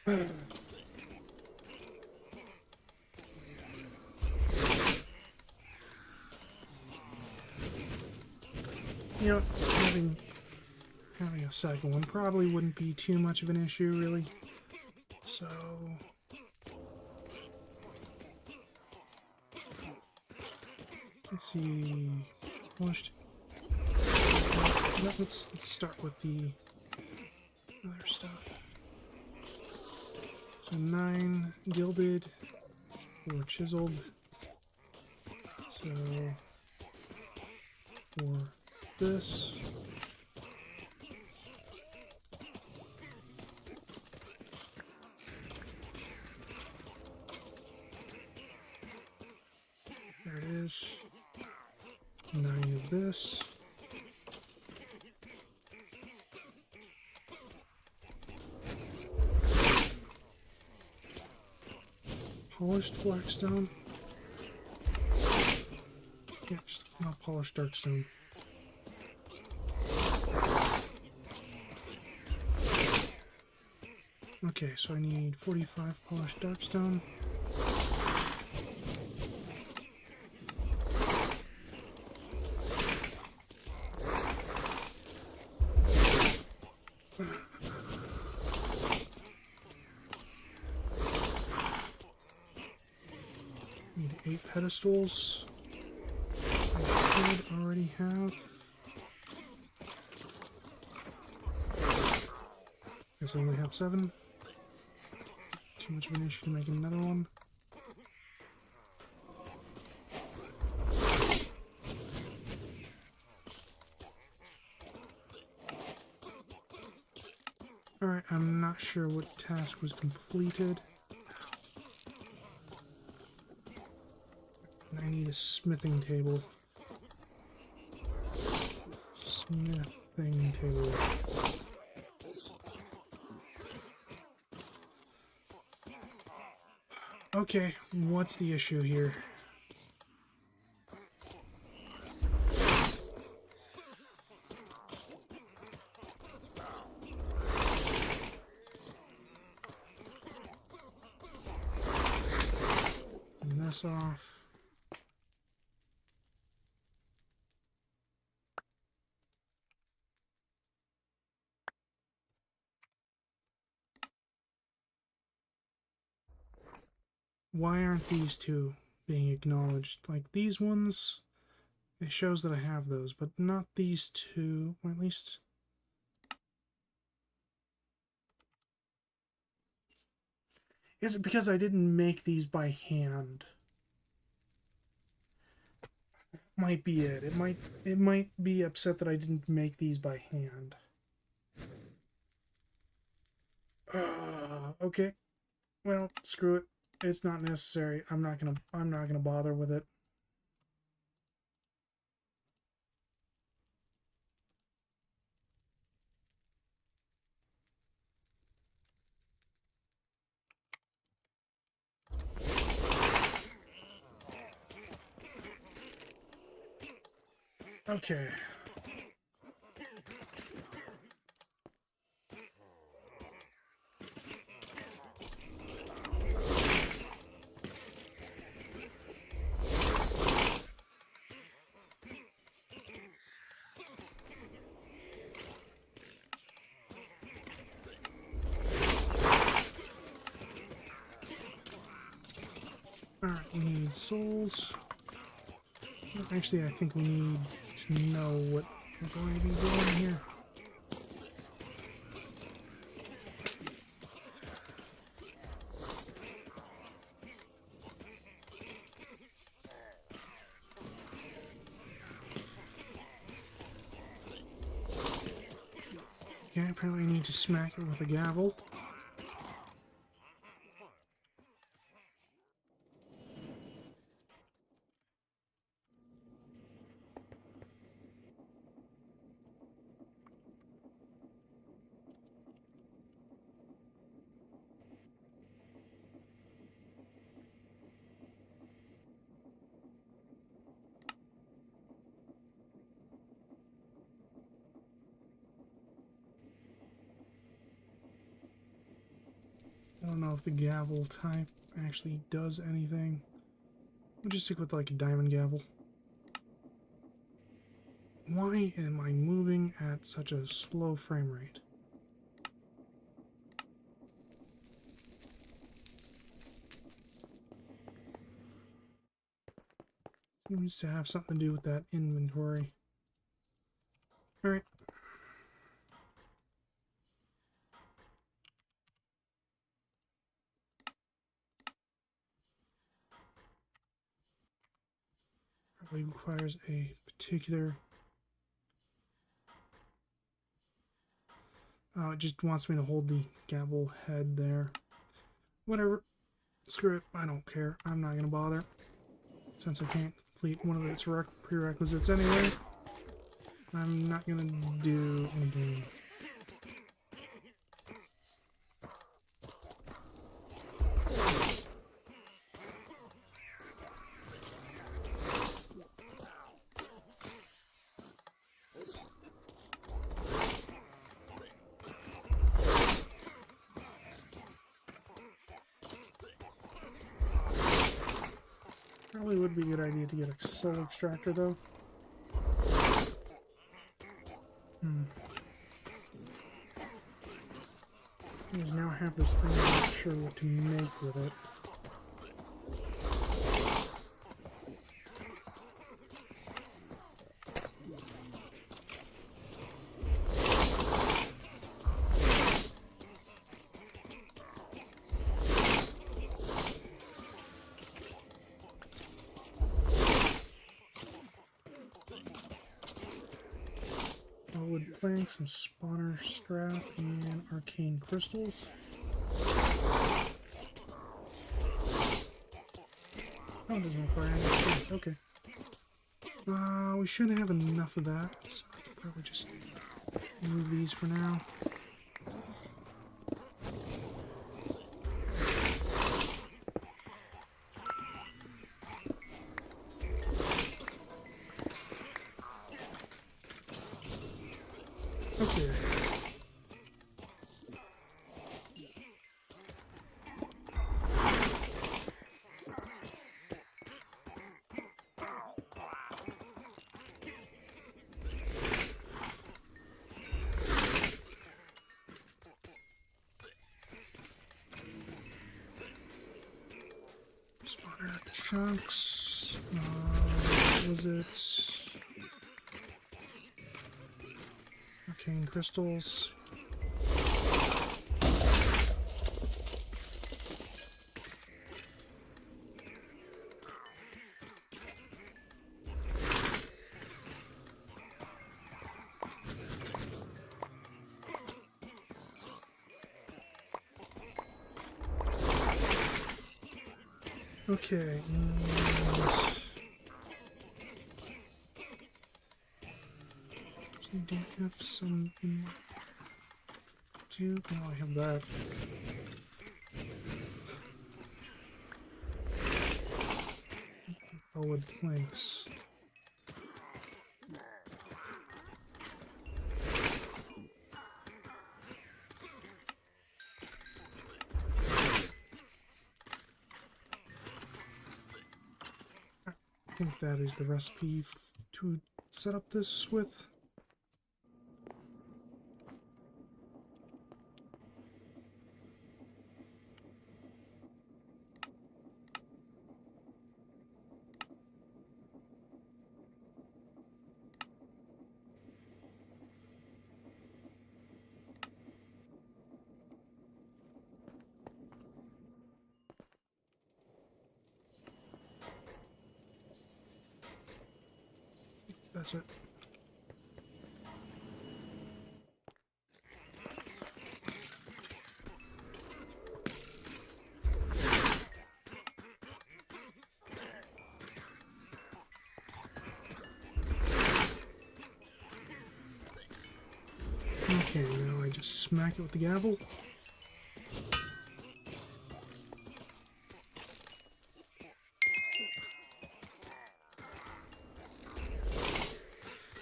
You know, having a second one probably wouldn't be too much of an issue, really. So let's see. Let's start with the other stuff. So 9 gilded or chiseled. So for this. There it is. 9 of this. Polished blackstone. Yeah, just not polished darkstone. Okay, so I need 45 polished darkstone. Need 8 pedestals. I should already have. Guess I only have 7. Too much of an issue to make another one. Alright, I'm not sure what task was completed. I need a smithing table. Smithing table. Okay, what's the issue here? Turn this off. Why aren't these two being acknowledged? Like, these ones, it shows that I have those, but not these two, or at least... Is it because I didn't make these by hand? Might be it. It might be upset that I didn't make these by hand. Okay. Well, screw it. It's not necessary. I'm not gonna bother with it. Okay. Alright, we need souls. Actually, I think we need to know what we're going to be doing here. Okay, apparently I need to smack it with a gavel. I don't know if the gavel type actually does anything. We'll just stick with like a diamond gavel. Why am I moving at such a slow frame rate? Seems to have something to do with that inventory. Alright. Probably requires a particular... Oh, it just wants me to hold the gavel head there. Whatever. Screw it. I don't care. I'm not going to bother. Since I can't complete one of its prerequisites anyway, I'm not going to do anything. Probably would be a good idea to get a soul extractor, though. Because now I have this thing, I'm not sure what to make with it. Wood plank, some spawner scrap, and arcane crystals. Oh, it doesn't require any space. Okay. We should have enough of that, so I could probably just move these for now. Okay. Spawner chunks. What was it? Arcane crystals. Okay, and so do you have some in do no, I have that. Solid planks. I think that is the recipe to set up this with. That's it. Okay, now I just smack it with the gavel.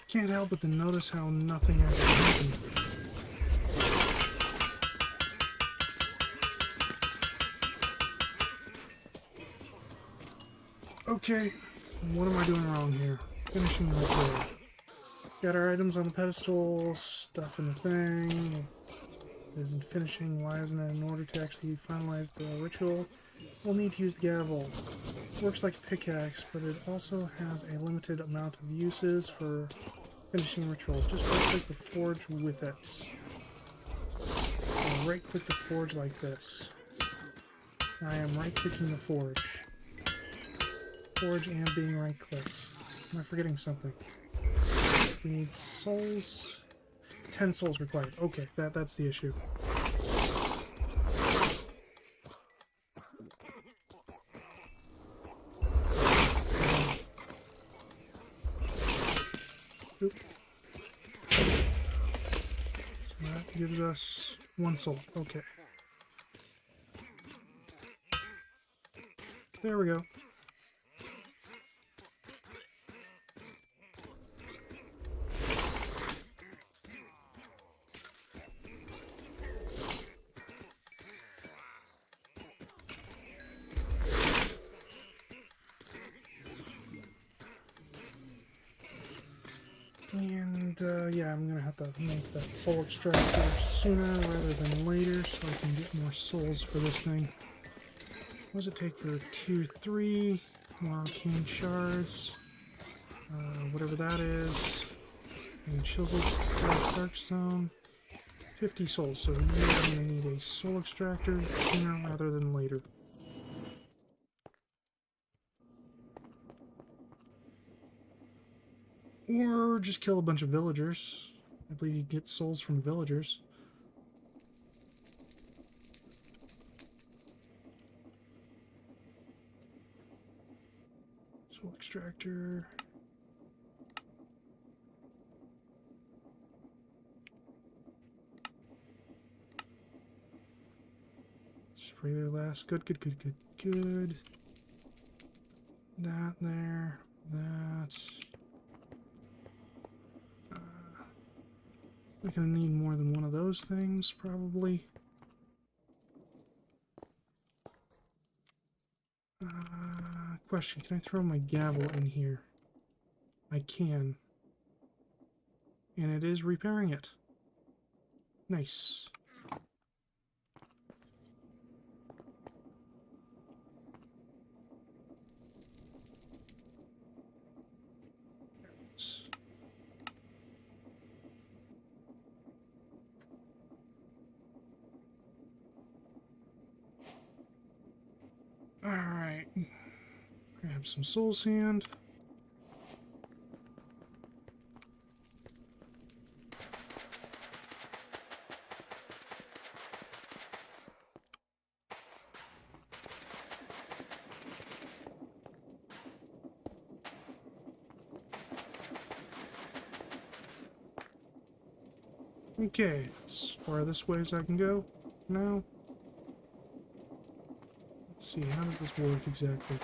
Can't help but to notice how nothing actually happened. Okay, what am I doing wrong here? Finishing right there. Got our items on the pedestal, stuff in the thing. It isn't finishing. Why isn't it? In order to actually finalize the ritual, we'll need to use the gavel. Works like a pickaxe, but it also has a limited amount of uses for finishing rituals. Just right-click the forge with it. So right-click the forge like this. I am right-clicking the forge. Forge and being right-clicked. Am I forgetting something? We need souls. 10 souls required. Okay, that's the issue. Oop. So that gives us 1 soul. Okay. There we go. And, yeah, I'm gonna have to make that soul extractor sooner rather than later so I can get more souls for this thing. What does it take for tier 3? More arcane shards. Whatever that is. And chiseled dark stone. 50 souls, so I'm gonna need a soul extractor sooner rather than later. Or just kill a bunch of villagers. I believe you get souls from villagers. Soul extractor. Spray there last. Good, good, good, good, good. That there. That. We're gonna need more than one of those things, probably. Question, can I throw my gavel in here? I can. And it is repairing it. Nice. grab some soul sand. Okay, as far this way as I can go now. Let's see, how does this work exactly?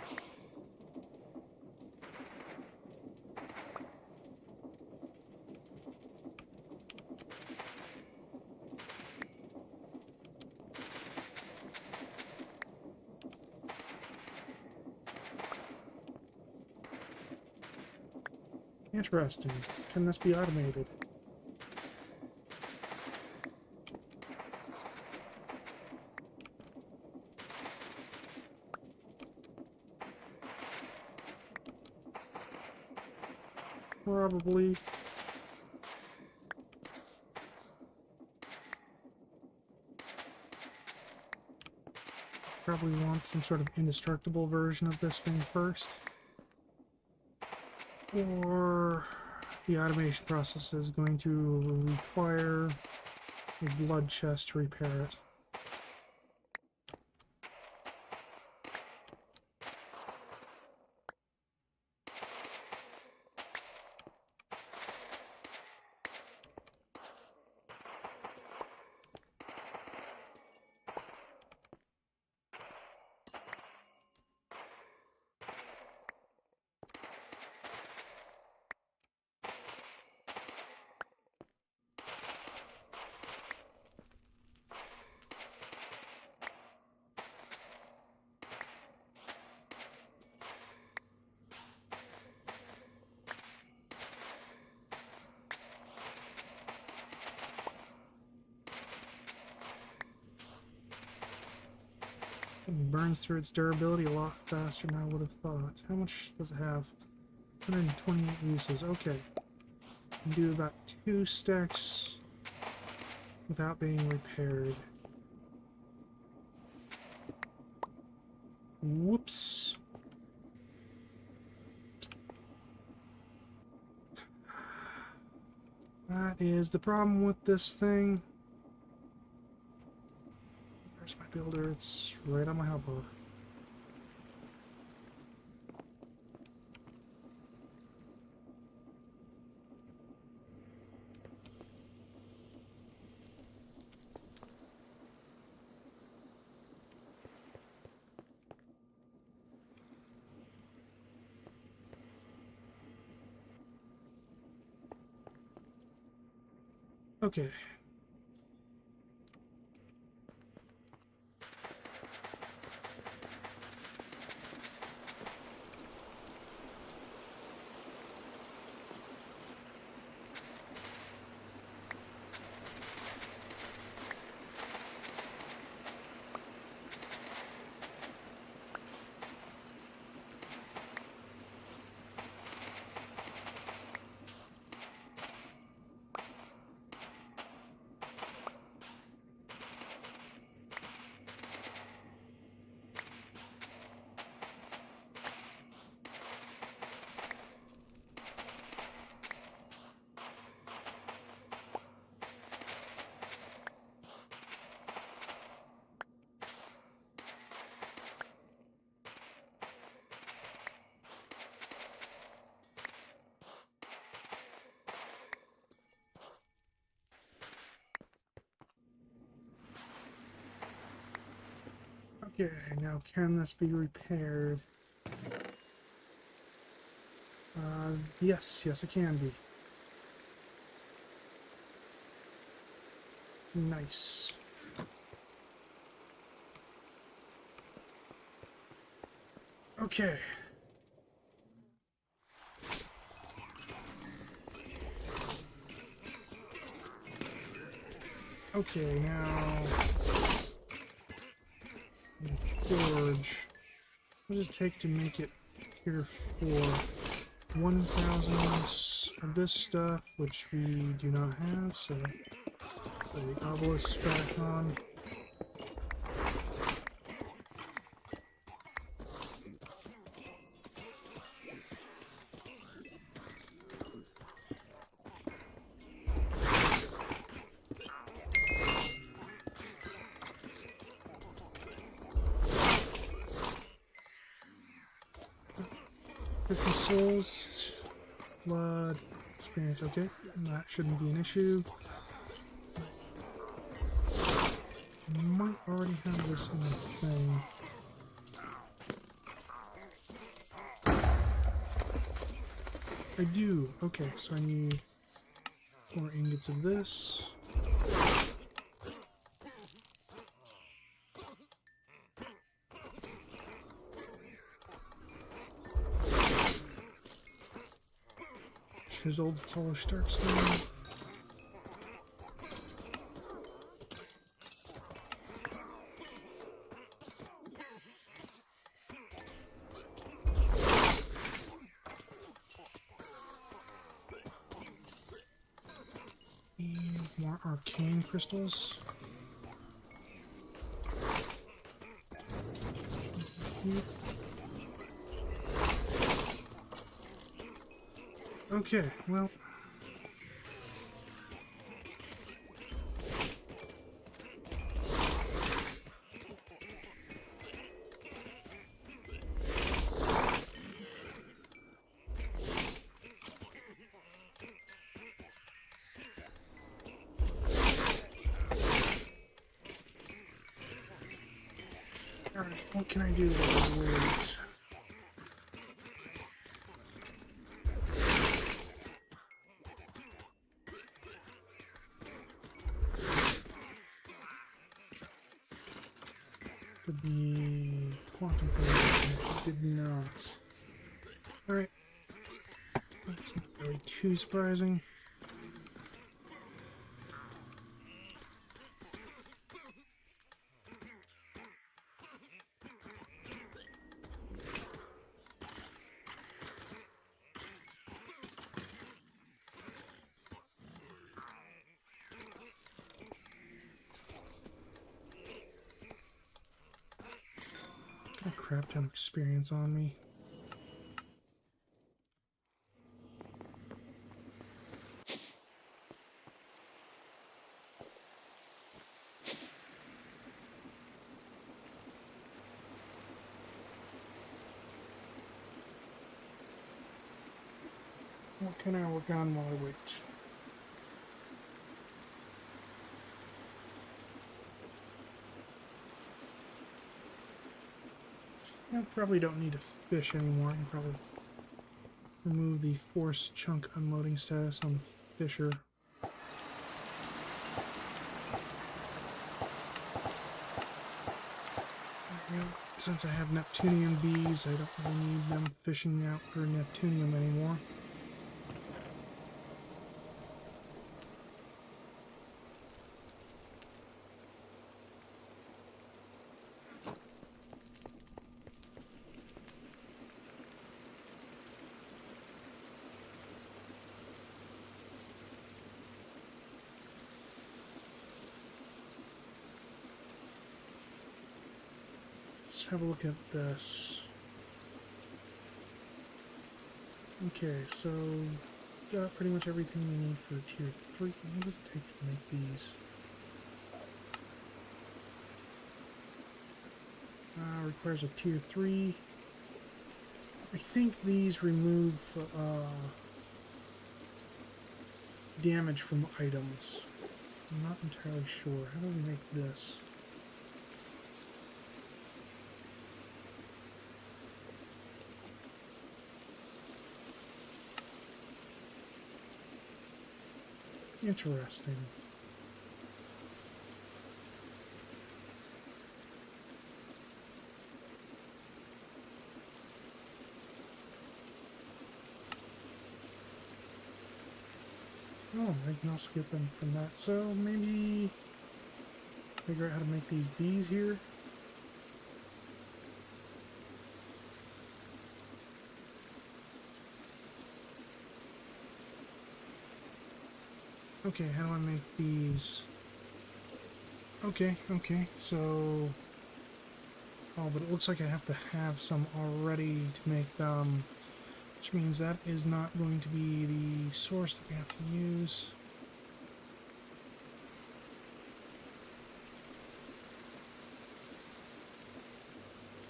Interesting. Can this be automated? Probably. Probably want some sort of indestructible version of this thing first. Or the automation process is going to require a blood chest to repair it. It burns through its durability a lot faster than I would have thought. How much does it have? 128 uses. Okay. Can do about 2 stacks without being repaired. Whoops. That is the problem with this thing. Where's my builder? It's right on my hotbar. Okay. Okay, now can this be repaired? Yes, it can be. Nice. Okay. Okay, now... Forge. What does it take to make it tier 4? 1,000 of this stuff, which we do not have, so put the obelisk back on. 50 souls, blood, experience. Okay, that shouldn't be an issue. I might already have this in the thing. I do. Okay, so I need 4 ingots of this. His old polished dark stone. More arcane crystals. Okay, well. Alright, what can I do while I wait? Could be quantum physics. Did not. Alright. That's not really too surprising. Got a crap ton of experience on me. What can I work on while I wait? I probably don't need to fish anymore. I can probably remove the force chunk unloading status on the fisher. Since I have Neptunium bees, I don't really need them fishing out for Neptunium anymore. Let's have a look at this. Okay, so got pretty much everything we need for tier 3. What does it take to make these? Requires a tier 3. I think these remove damage from items. I'm not entirely sure. How do we make this? Interesting. Oh, I can also get them from that. So maybe figure out how to make these bees here. Okay, how do I make these? Okay, so... Oh, but it looks like I have to have some already to make them, which means that is not going to be the source that we have to use.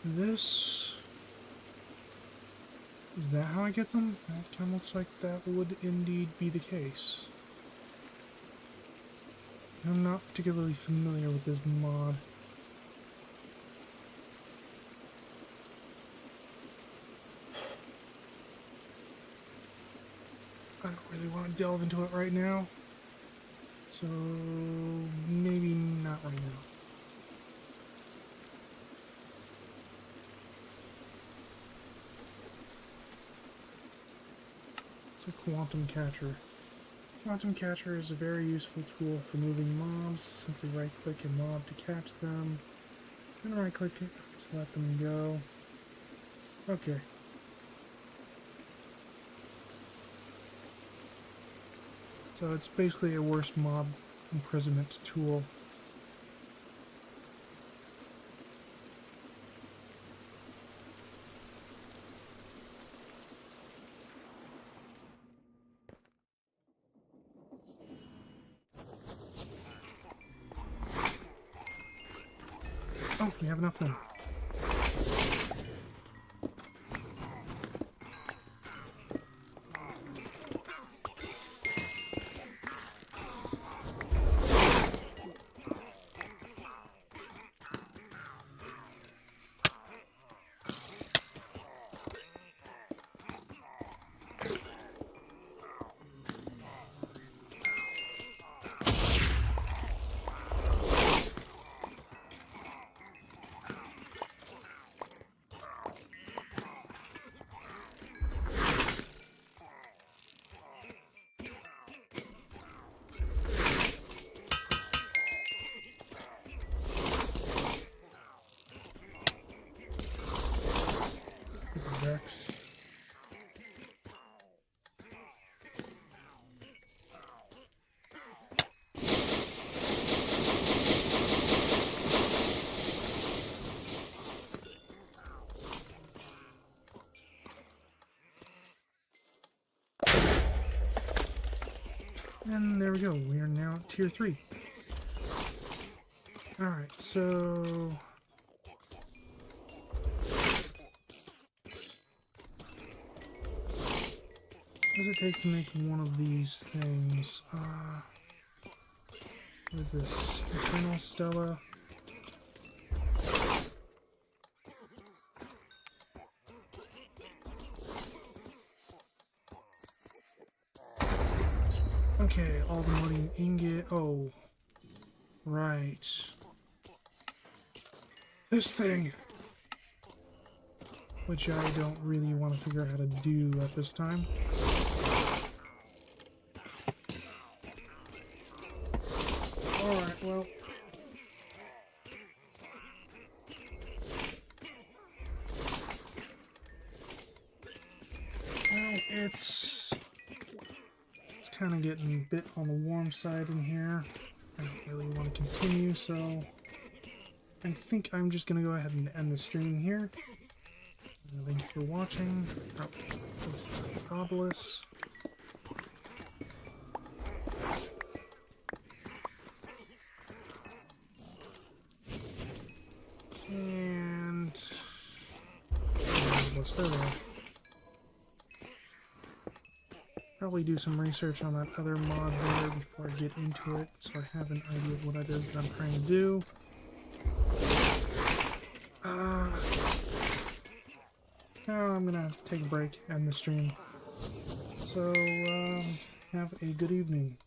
This Is that how I get them? That kind of looks like that would indeed be the case. I'm not particularly familiar with this mod. I don't really want to delve into it right now. So, maybe not right now. It's a quantum catcher. Quantum catcher is a very useful tool for moving mobs. Simply right-click a mob to catch them, and right-click it to let them go. Okay. So it's basically a worse mob imprisonment tool. Oh, we have enough now. Rex. And there we go, we are now at tier 3. Alright, so... what does it take to make one of these things? What is this? Eternal Stella? Okay, all the money ingot. Oh, right. This thing! Which I don't really want to figure out how to do at this time. Alright, well. Well, it's kind of getting a bit on the warm side in here. I don't really want to continue, so I think I'm just going to go ahead and end the stream here. Thanks for watching. Oh, this is Obelisk. And what's there? Probably do some research on that other mod there before I get into it, so I have an idea of what it is that I'm trying to do. Now I'm gonna take a break and the stream. So have a good evening.